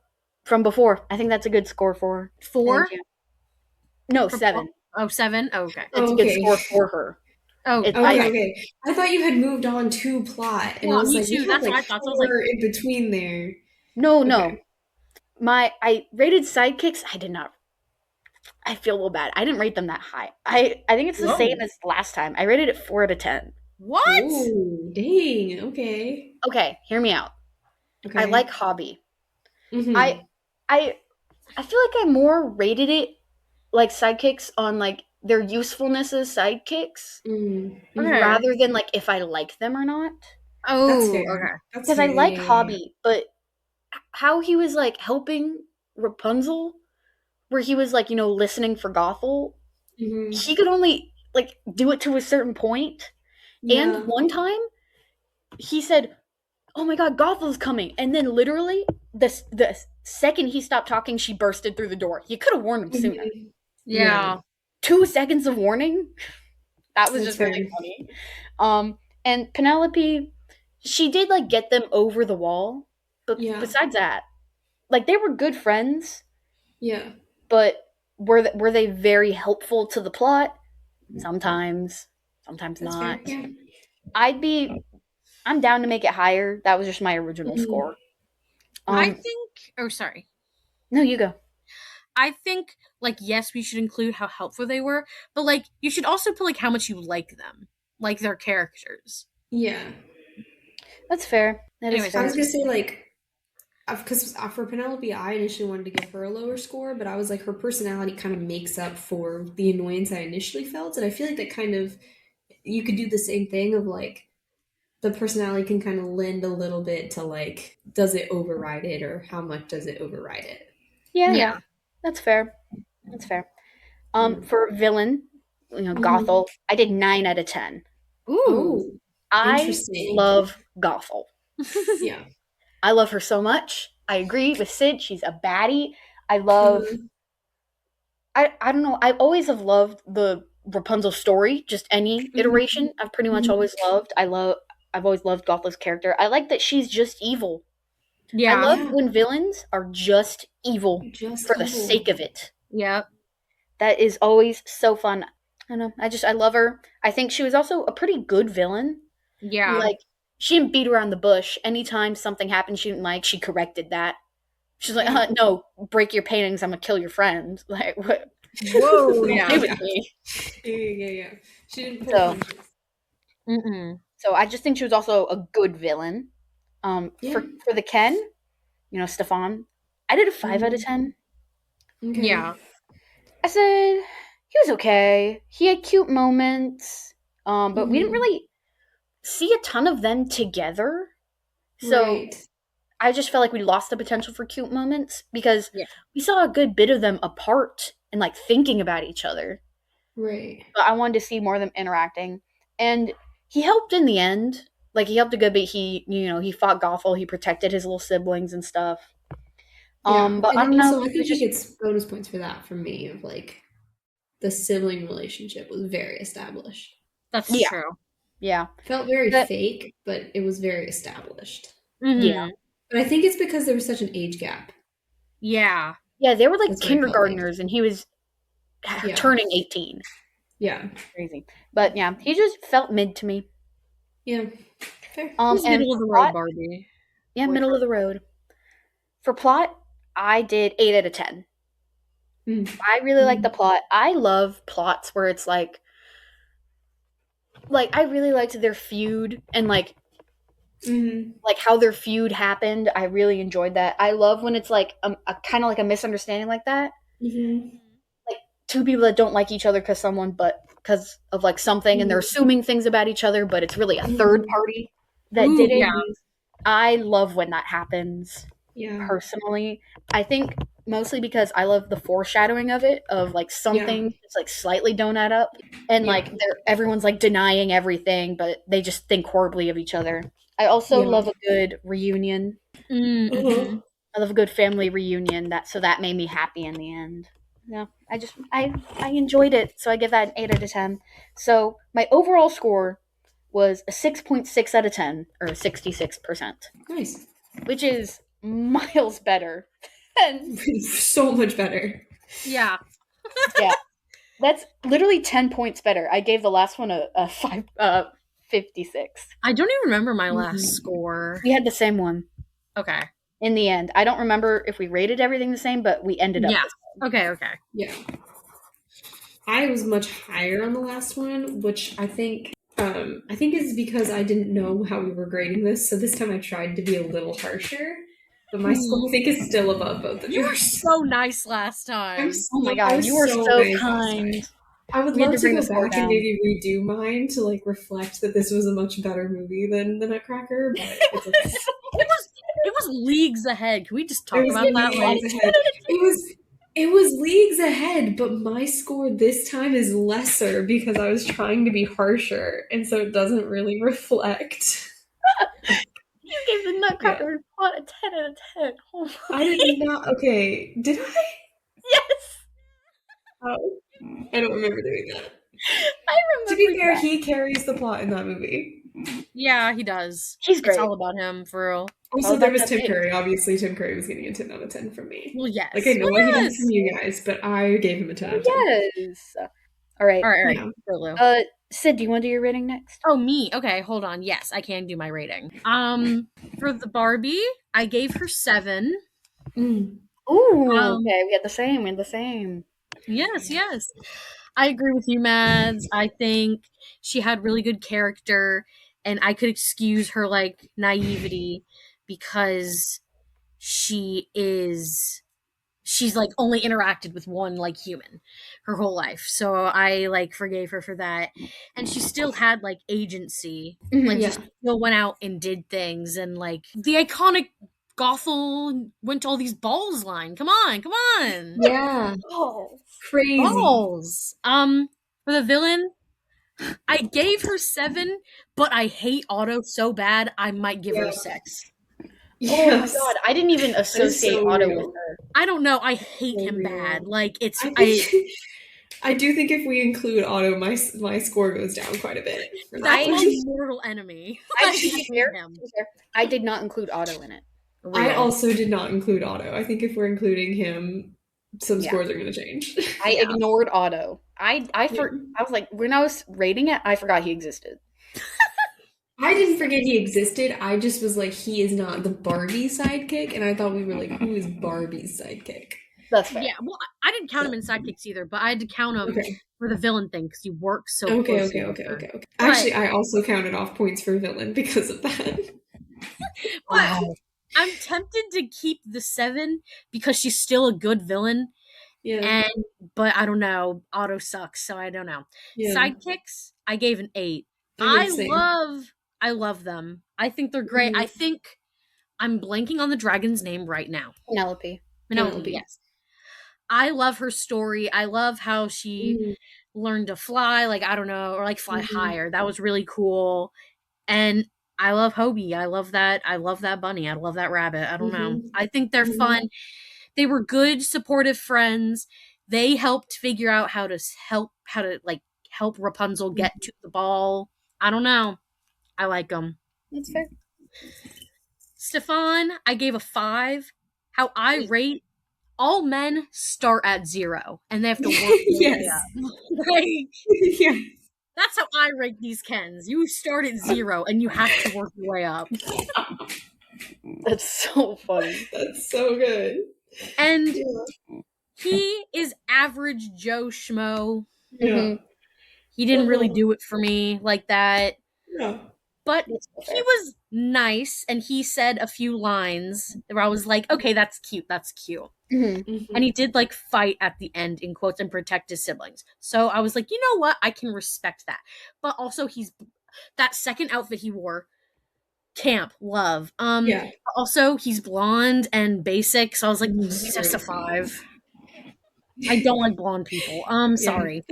from before. I think that's a good score for her. 4? No, 7. Oh, 7? Oh, okay. It's a good score for her. Oh, okay. I thought you had moved on to plot. And I was me like, too. That's what I thought. So I was like, in between there. No. I rated sidekicks. I did not. I feel a little bad. I didn't rate them that high. I think it's the same as last time. I rated it 4 out of 10. What? Ooh, dang. Okay. Okay, hear me out. Okay. I like Hobby. Mm-hmm. I feel like I more rated it like sidekicks on like their usefulness as sidekicks rather than like if I like them or not. Oh, that's fair. Okay. Because I like Hobby, but how he was like helping Rapunzel, where he was like, listening for Gothel, he could only like do it to a certain point. Yeah. And one time he said, "Oh my god, Gothel's coming." And then literally the second he stopped talking, she bursted through the door. You could have warned him sooner. Yeah. 2 seconds of warning? That was just really funny. And Penelope, she did like get them over the wall. But besides that, like they were good friends. Yeah. But were they very helpful to the plot? Sometimes. Sometimes not. Yeah. I'm down to make it higher. That was just my original score. I think. Oh, sorry. No, you go. I think, like, yes, we should include how helpful they were, but, like, you should also put, like, how much you like them. Like, their characters. Yeah. That's fair. That is Anyways, fair. I was gonna say, like, because for Penelope, I initially wanted to give her a lower score, but I was like, her personality kind of makes up for the annoyance I initially felt, and I feel like that kind of, you could do the same thing of, like, the personality can kind of lend a little bit to, like, does it override it, or how much does it override it? Yeah. That's fair. That's fair. For villain, Gothel, I did 9 out of 10. Ooh. Oh, I interesting. love Gothel. Yeah. I love her so much. I agree with Sid. She's a baddie. I love. I don't know. I always have loved the Rapunzel story. Just any iteration, I've pretty much always loved. I've always loved Gothel's character. I like that she's just evil. Yeah. I love when villains are just evil for the sake of it. Yep. That is always so fun. I don't know. I love her. I think she was also a pretty good villain. Yeah. Like, she didn't beat around the bush. Anytime something happened she didn't like, she corrected that. She's like, no, break your paintings, I'm gonna kill your friend. Like, what? Whoa. Yeah. With me. Yeah. She didn't pull punches. So I just think she was also a good villain. For the Ken, Stefan, I did a 5 out of 10. Okay. Yeah. I said he was okay. He had cute moments, but we didn't really see a ton of them together. So I just felt like we lost the potential for cute moments because we saw a good bit of them apart and, like, thinking about each other. Right. But I wanted to see more of them interacting. And he helped in the end. Like, he helped a good bit. He fought Gothel. He protected his little siblings and stuff. Yeah. But and I don't know. I think he gets bonus points for that from me, of, like, the sibling relationship was very established. That's true. Yeah. Felt very fake, but it was very established. Yeah. But I think it's because there was such an age gap. Yeah. Yeah, they were like That's what I felt kindergartners, and he was turning 18. Yeah. Crazy. But yeah, he just felt mid to me. Yeah. Fair. And middle of the road, Barbie. Yeah, middle of the road. For plot, I did 8 out of 10. I really like the plot. I love plots where it's like I really liked their feud and like how their feud happened. I really enjoyed that. I love when it's like a kind of like a misunderstanding like that. Like, two people that don't like each other because because of like something, and they're assuming things about each other, but it's really a third party that did it. Yeah. I love when that happens. Yeah. Personally, I think mostly because I love the foreshadowing of it, of like something that's like slightly don't add up, and like everyone's like denying everything, but they just think horribly of each other. I also love a good reunion. I love a good family reunion. That made me happy in the end. Yeah, I enjoyed it, so I give that an 8 out of 10. So my overall score was a 6.6 out of 10, or 66%. Nice. Which is miles better. So much better. Yeah. Yeah. That's literally 10 points better. I gave the last one a 56. I don't even remember my last score. We had the same one. Okay. In the end. I don't remember if we rated everything the same, but we ended up Okay. Yeah. I was much higher on the last one, which I think is because I didn't know how we were grading this, so this time I tried to be a little harsher. But my score, I think, is still above both of them. You were so nice last time. Oh my god, you were so nice kind. I would love to go back and maybe redo mine to like reflect that this was a much better movie than The Nutcracker, but it's okay. It was leagues ahead. Can we just talk about that? It was leagues ahead, but my score this time is lesser because I was trying to be harsher, and so it doesn't really reflect. You gave The Nutcracker plot a 10 out of 10. Oh I did not. Okay, did I? Yes. Oh, I don't remember doing that. I remember. To be fair, he carries the plot in that movie. Yeah, he does. He's great. It's all about him, for real. Also, there was Tim Curry. Obviously, Tim Curry was getting a 10 out of 10 from me. Well, yes. Like, I know what he does from you guys, but I gave him a 10 out of 10. Yes. All right. Yeah. Sid, do you want to do your rating next? Oh, me. Okay, hold on. Yes, I can do my rating. For the Barbie, I gave her 7. Mm. Ooh, okay, we had the same. Yes. I agree with you, Mads. I think she had really good character, and I could excuse her like naivety because she's like only interacted with one like human her whole life. So I like forgave her for that. And she still had like agency. Like Yeah. she still went out and did things, and like the iconic Gothel went to all these balls line. Come on. Yeah. Oh, Crazy. Balls. For the villain, I gave her 7, but I hate Otto so bad I might give her a 6. oh my god, I didn't even associate so Otto real. with her. I don't know. I hate So him real. bad. Like it's I do think if we include Otto, my score goes down quite a bit. For that that's one. my mortal enemy. I I should be hate fair. him. I did not include Otto in it. I Real. also did not include Otto. I think if we're including him, some Yeah. scores are going to change. I Yeah. ignored Otto. I was like, when I was rating it, I forgot he existed. I didn't forget he existed. I just was like, he is not the Barbie sidekick, and I thought we were like, who is Barbie's sidekick? That's fair. Yeah, well, I didn't count him in sidekicks either, but I had to count him Okay. for the villain thing because he works so Okay. closely with her. Actually, I also counted off points for villain because of that. But I'm tempted to keep the 7 because she's still a good villain. Yeah. But I don't know. Otto sucks, so I don't know. Yeah. Sidekicks, I gave an 8. I did the same. I love them. I think they're great. Mhm. I think I'm blanking on the dragon's name right now. Penelope. Penelope, yes. I love her story. I love how she learned to fly, like I don't know, or like fly higher. That was really cool. And I love Hobie. I love that bunny. I love that rabbit. I don't know. I think they're fun. They were good, supportive friends. They helped figure out how to help Rapunzel get to the ball. I don't know. I like them. That's fair. Stefan, I gave a 5. How I rate, all men start at 0 and they have to work their way up. Yeah. That's how I rate these Kens. You start at 0 and you have to work your way up. That's so funny. That's so good. And he is average Joe Schmo. Yeah. He didn't really do it for me like that. Yeah. But he was nice, and he said a few lines where I was like, okay, that's cute. And he did like fight at the end, in quotes, and protect his siblings. So I was like, you know what? I can respect that. But also that second outfit he wore, camp, love. Also he's blonde and basic, so I was like, just a 5. I don't like blonde people. Sorry.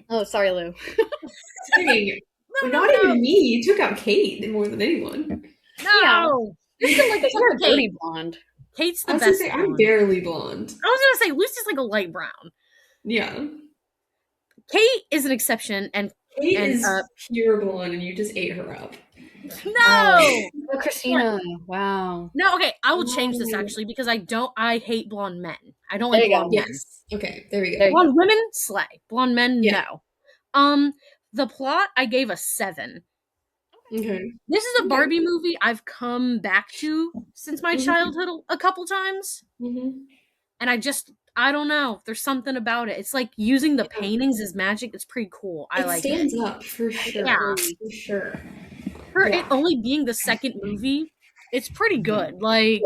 Oh, sorry, Lou. Dang. Not even me. You took out Kate more than anyone. No. You're a dirty blonde. Kate's the I was best. gonna say, I'm barely blonde. I was gonna say Lucy's like a light brown. Yeah. Kate is an exception, and Kate is pure blonde, and you just ate her up. no. Oh, Christina. Wow. No, okay, I will change this actually because I hate blonde men. I don't like blonde men. Yes. Okay, there we go. Blonde women, slay. Blonde men, Yeah. no. The plot, I gave a 7. Okay. This is a Barbie movie I've come back to since my childhood a couple times. Mm-hmm. And I don't know. There's something about it. It's like using the paintings as magic. It's pretty cool. I like it. It stands up for sure. Yeah. For sure. For it only being the second movie, it's pretty good. Like,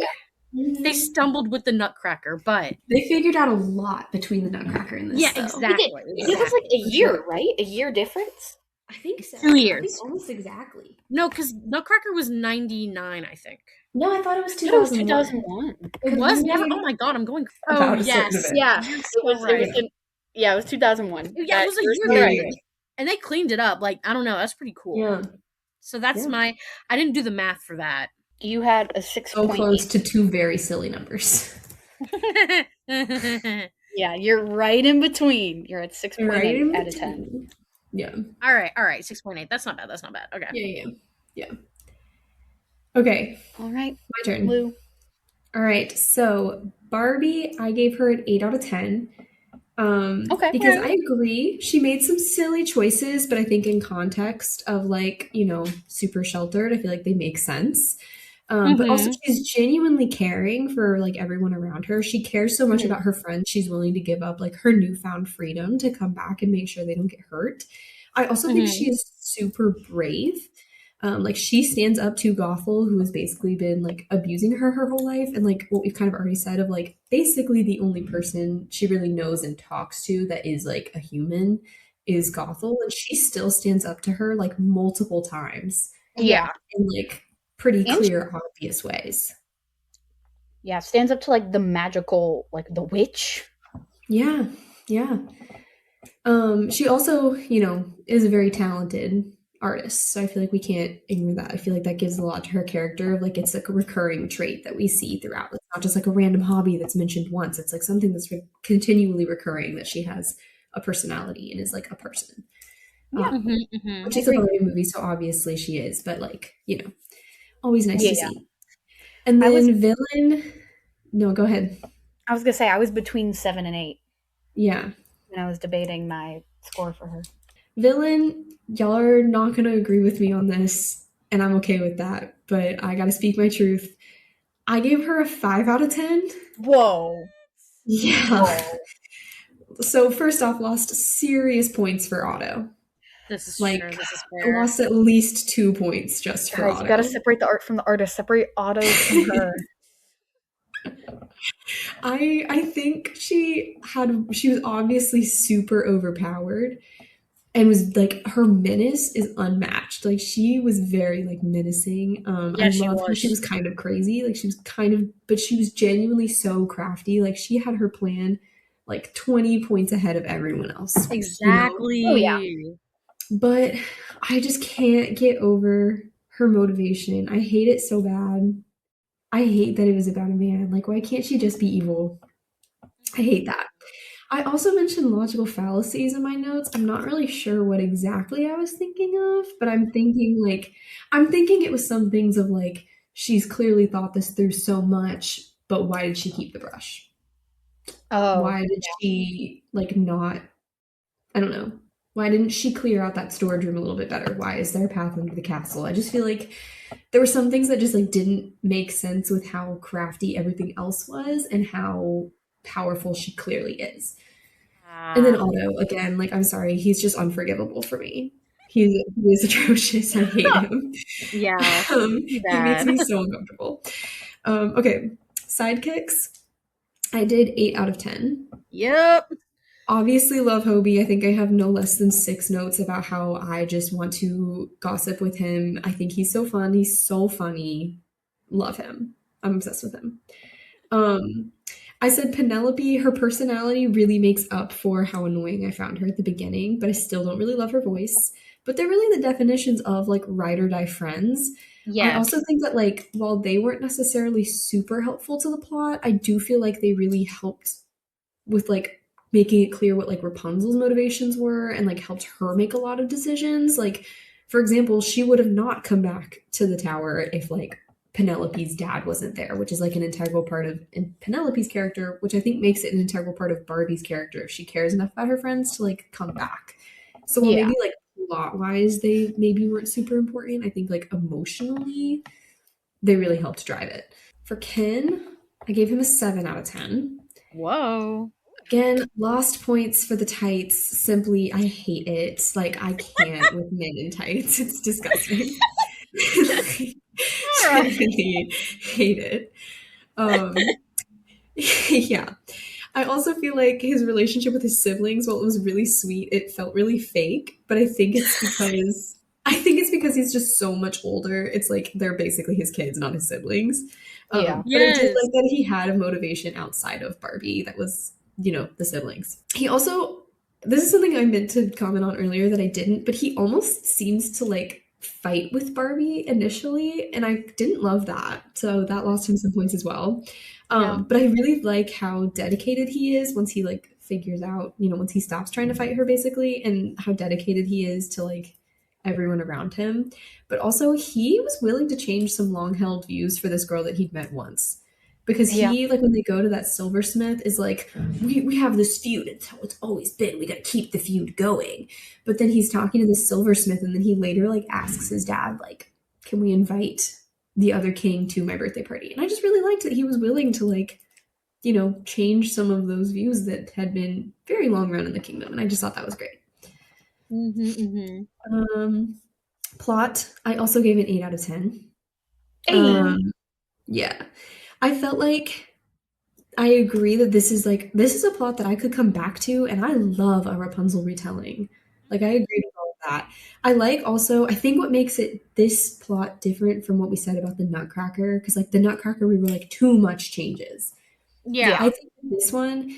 they stumbled with the Nutcracker, but they figured out a lot between the Nutcracker and this. yeah, though. exactly. It was like a year, right? A year difference? I think so. 2 years. I think almost exactly. No, because Nutcracker was 99, I think. No, I thought it was It was 2001. 2001. It was never. Oh my god, I'm going. About Oh a certain yes, event. Yeah, You're it so was. right. It was 2001. Yeah, it was a You're year right. ago. And they cleaned it up. Like, I don't know. That's pretty cool. Yeah. So that's Yeah. I didn't do the math for that. You had a 6.8. So close to two very silly numbers. Yeah, you're right in between. You're at 6.8 out of 10. Yeah. All right. 6.8. That's not bad. Okay. Yeah. Okay, All right, my turn. Lou. All right, so Barbie, I gave her an 8 out of 10. Okay, Because yeah. I agree, she made some silly choices, but I think in context of like, super sheltered, I feel like they make sense. But also she's genuinely caring for like everyone around her. She cares so much about her friends. She's willing to give up like her newfound freedom to come back and make sure they don't get hurt. I also think she is super brave. Like she stands up to Gothel, who has basically been like abusing her whole life, and like what we've kind of already said of like basically the only person she really knows and talks to that is like a human is Gothel, and she still stands up to her like multiple times Yeah. in like pretty And clear, obvious ways. Yeah, stands up to like the magical, like the witch. Yeah, yeah. She also, is a very talented artist, so I feel like we can't ignore that. I feel like that gives a lot to her character. Of like it's like a recurring trait that we see throughout. It's not just like a random hobby that's mentioned once. It's like something that's continually recurring, that she has a personality and is like a person. Yeah. Which is a Barbie movie, so obviously she is, but like, always nice to see. And then villain. No, go ahead. I was gonna say I was between 7 and 8. Yeah. When I was debating my score for her. Villain, y'all are not gonna agree with me on this, and I'm okay with that, but I gotta speak my truth. I gave her a 5 out of 10. Whoa. Yeah. Whoa. So first off, lost serious points for Otto. This is like, true. This is fair. Lost at least 2 points just for Otto. You gotta separate the art from the artist. Separate Otto from her. I think she was obviously super overpowered and was like, her menace is unmatched. Like she was very like menacing. I love how she was kind of crazy. Like she was but she was genuinely so crafty. Like she had her plan like 20 points ahead of everyone else. Exactly. Oh yeah. But I just can't get over her motivation. I hate it so bad. I hate that it was about a man. Like, why can't she just be evil? I hate that. I also mentioned logical fallacies in my notes. I'm not really sure what exactly I was thinking of, but I'm thinking it was some things of like, she's clearly thought this through so much, but why did she keep the brush? Oh. Why did she like not, I don't know. Why didn't she clear out that storage room a little bit better? Why is there a path into the castle? I just feel like there were some things that just like didn't make sense with how crafty everything else was and how powerful she clearly is. And then Otto, again, like I'm sorry, he's just unforgivable for me. He is atrocious. I hate him. Yeah. He makes me so uncomfortable. Okay, sidekicks. I did 8 out of 10. Yep. Obviously love Hobie. I think I have no less than 6 notes about how I just want to gossip with him. I think he's so fun. He's so funny. Love him. I'm obsessed with him. I said Penelope, her personality really makes up for how annoying I found her at the beginning, but I still don't really love her voice. But they're really the definitions of like ride or die friends. Yeah. I also think that like while they weren't necessarily super helpful to the plot, I do feel like they really helped with like making it clear what like Rapunzel's motivations were and like helped her make a lot of decisions. Like, for example, she would have not come back to the tower if like Penelope's dad wasn't there, which is like an integral part of Penelope's character, which I think makes it an integral part of Barbie's character if she cares enough about her friends to like come back. So while maybe like plot wise they maybe weren't super important, I think like emotionally they really helped drive it. For Ken, I gave him a 7 out of 10. Whoa. Again, lost points for the tights. Simply, I hate it. Like, I can't with men in tights. It's disgusting. I really hate it. Yeah. I also feel like his relationship with his siblings, while it was really sweet, it felt really fake. But I think it's because he's just so much older. It's like they're basically his kids, not his siblings. But I did like that he had a motivation outside of Barbie that was, the siblings. He also, this is something I meant to comment on earlier that I didn't, but he almost seems to like fight with Barbie initially, and I didn't love that. So that lost him some points as well. But I really like how dedicated he is once he like figures out, once he stops trying to fight her basically, and how dedicated he is to like everyone around him. But also he was willing to change some long held views for this girl that he'd met once. because he like when they go to that silversmith is like we have this feud, it's how it's always been, we gotta keep the feud going. But then he's talking to the silversmith, and then he later like asks his dad like, can we invite the other king to my birthday party? And I just really liked that he was willing to like, you know, change some of those views that had been very long run in the kingdom, and I just thought that was great. Plot, I also gave it 8 out of 10. Yeah, I felt like I agree that this is a plot that I could come back to, and I love a Rapunzel retelling. Like, I agree with all of that. I think what makes this plot different from what we said about the Nutcracker, because like the Nutcracker, we were like too much changes. Yeah. I think this one,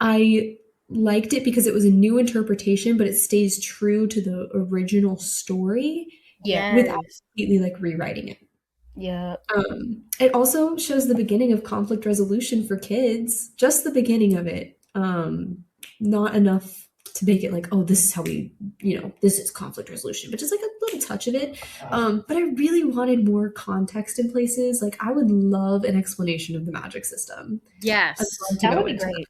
I liked it because it was a new interpretation, but it stays true to the original story without completely like rewriting it. Yeah. It also shows the beginning of conflict resolution for kids, just the beginning of it. Not enough to make it like, oh, this is how we, you know, this is conflict resolution, but just like a little touch of it. But I really wanted more context in places. Like, I would love an explanation of the magic system. Yes. That would be great.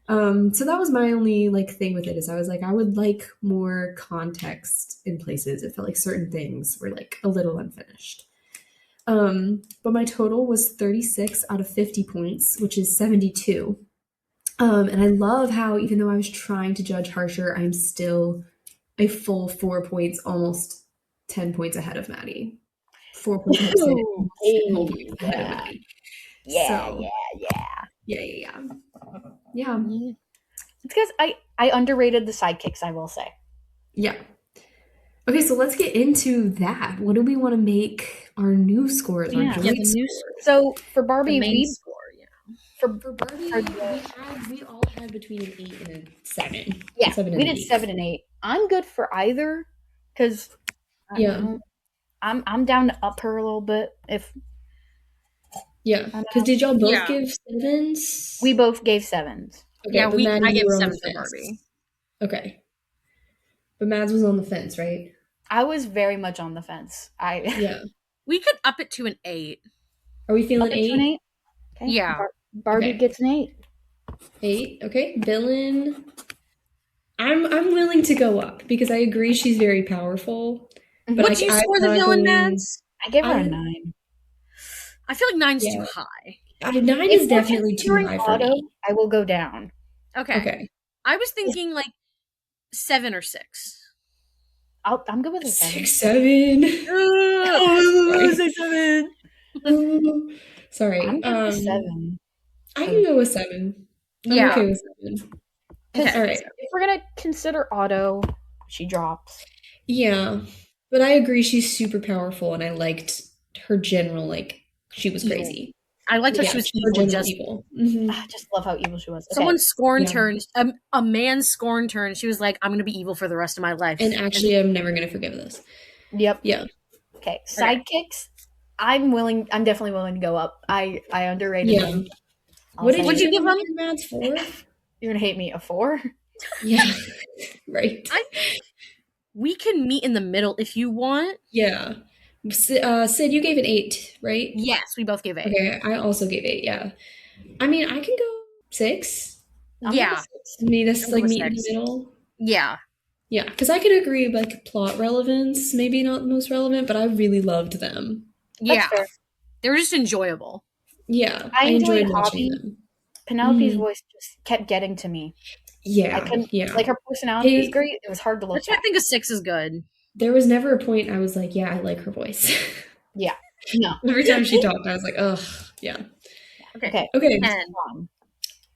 So that was my only like thing with it, is I was like, I would like more context in places. It felt like certain things were like a little unfinished. But my total was 36 out of 50 points, which is 72. And I love how, even though I was trying to judge harsher, I'm still a full 4 points, almost 10 points ahead of Maddie. 4 points ahead of Sidney, 10 points ahead of Maddie. Yeah. It's because I underrated the sidekicks, I will say. Yeah. Okay, so let's get into that. What do we want to make our new scores? Yeah, the new So for Barbie, for Barbie, we all had between an 8 and a 7. Yeah, we did 7 and 8. I'm good for either, because I'm down to up her a little bit. Because did y'all both give 7s? We both gave 7s. Okay, yeah, Maddie, I gave you were 7 for Barbie. Okay. But Mads was on the fence, right? I was very much on the fence. We could up it to an 8. Are we feeling 8? 8? Okay. Yeah. Barbie gets an 8. 8. Okay. Villain. I'm willing to go up because I agree she's very powerful. But What'd you score the villain, Mads? I gave her a 9. I feel like 9's too high. 9 is definitely too high for Otto, me. I will go down. Okay. I was thinking like 7 or 6. I'm good with a 7. 6, 7. 6, 7. Sorry. I'm good with 7. I can go with 7. I'm okay with 7. Okay. All right. If we're gonna consider Otto, she drops. Yeah, but I agree she's super powerful, and I liked her general, like, she was crazy. I liked how she was evil. I just love how evil she was. Okay. Someone's scorn turned, a man's scorn turned. She was like, I'm going to be evil for the rest of my life. And actually, I'm never going to forgive this. Yep. Yeah. Okay. Sidekicks. I'm definitely willing to go up. I underrated them. What did you give them? Mads 4? You're going to hate me. A 4? Yeah. Right. We can meet in the middle if you want. Yeah. Sid, you gave it 8, right? Yes, we both gave 8. Okay, I also gave 8, yeah. I mean, I can go 6. Yeah. I mean, that's like meet in the middle. Yeah. Yeah, because I could agree, like, plot relevance, maybe not the most relevant, but I really loved them. Yeah. They were just enjoyable. Yeah, I enjoyed watching them. Penelope's voice just kept getting to me. Yeah, like, her personality is great. It was hard to look at. I think a 6 is good. There was never a point I was like, yeah, I like her voice. Yeah. No. Every time she talked, I was like, ugh, yeah. Okay.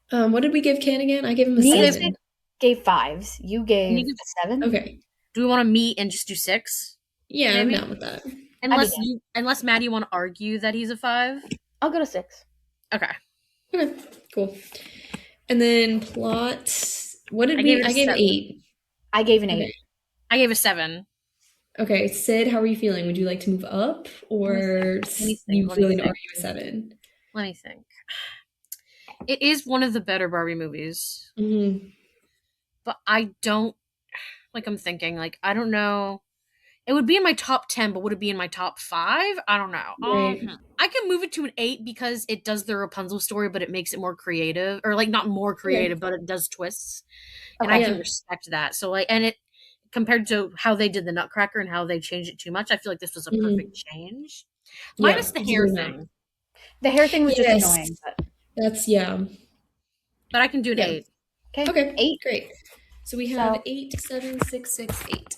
What did we give Ken again? I gave him a 7. Gave 5s. You gave a 7. Okay. Do we want to meet and just do 6? Yeah, maybe? I'm down with that. Unless Maddie, you want to argue that he's a 5? I'll go to 6. Okay. Okay, cool. And then plot. What did I gave 8. I gave an 8. Okay. I gave a 7. Okay, Sid, how are you feeling? Would you like to move up, or you feeling argue a 7? Let me think. It is one of the better Barbie movies, but I don't like. I'm thinking like I don't know It would be in my top 10, but would it be in my top 5? I don't know. Right. I can move it to an 8 because it does the Rapunzel story, but it makes it more creative. Or, like, not more creative, but it does twists. And I can respect that. So, like, and it, compared to how they did the Nutcracker and how they changed it too much, I feel like this was a perfect change. Minus the hair thing. The hair thing was just annoying. But. That's, But I can do an 8. Okay. 8. Great. So we have 8, 7, 6, 6, 8.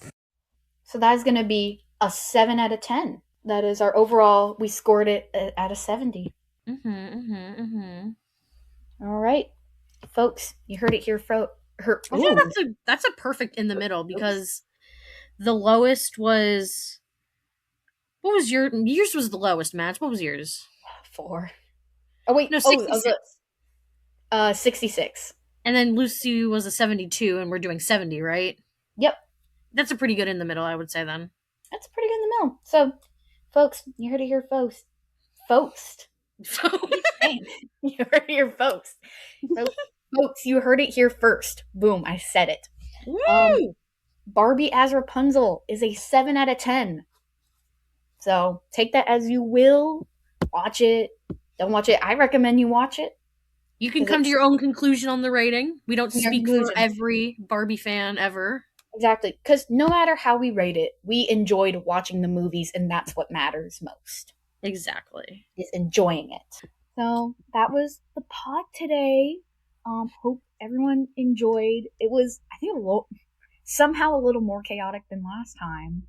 So that is going to be a 7 out of 10. That is our overall. We scored it at a 70. All right, folks, you heard it here. I think that's a perfect in the middle because the lowest was. What was yours? Was the lowest, Mads? What was yours? 4. Oh wait, no, 66. 66. And then Lucy was a 72, and we're doing 70, right? Yep. That's a pretty good in the middle, I would say, then. That's pretty good in the middle. So, folks, you heard it here, folks. You heard it here, folks. Folks, you heard it here first. Boom, I said it. Woo! Barbie as Rapunzel is a 7 out of 10. So, take that as you will. Watch it. Don't watch it. I recommend you watch it. You can come to your own conclusion on the rating. We don't speak for every Barbie fan ever. Exactly. Because no matter how we rate it, we enjoyed watching the movies, and that's what matters most. Exactly. Is enjoying it. So, that was the pod today. Hope everyone enjoyed. It was, I think, somehow a little more chaotic than last time.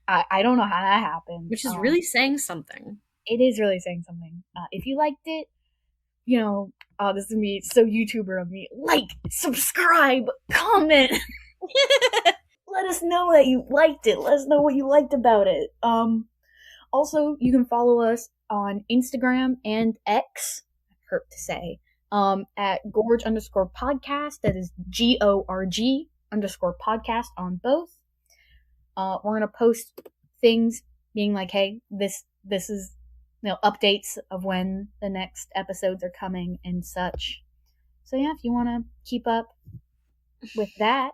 I don't know how that happened. Which is really saying something. It is really saying something. If you liked it, you know, this is me, so YouTuber of me. Like, subscribe, comment. Let us know that you liked it. Let us know what you liked about it. Also, you can follow us on Instagram and X, I hurt to say, at Gorg_podcast. That is GORG_podcast on both. We're gonna post things being like, hey, this is, you know, updates of when the next episodes are coming and such. So yeah, if you want to keep up with that,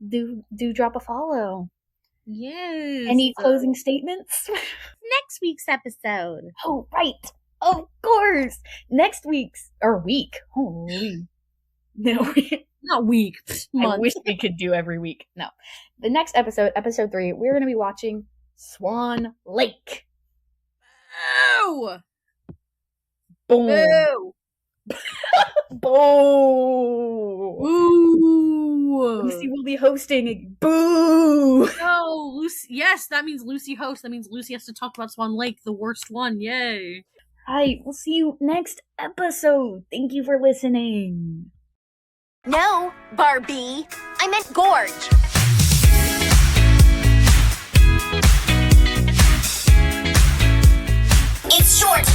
do drop a follow. Yes. Any closing statements? Next week's episode. Oh, right. Of course. Next week's, or week. Holy. No. Not week. I wish we could do every week. No. The next episode, episode 3, we're going to be watching Swan Lake. Oh! Boom. Boo! Boo! Ooh! Lucy will be hosting. Boo! No, Lucy. Yes, that means Lucy hosts. That means Lucy has to talk about Swan Lake, the worst one. Yay! Right. We'll see you next episode. Thank you for listening. No, Barbie. I meant Gorg. It's short.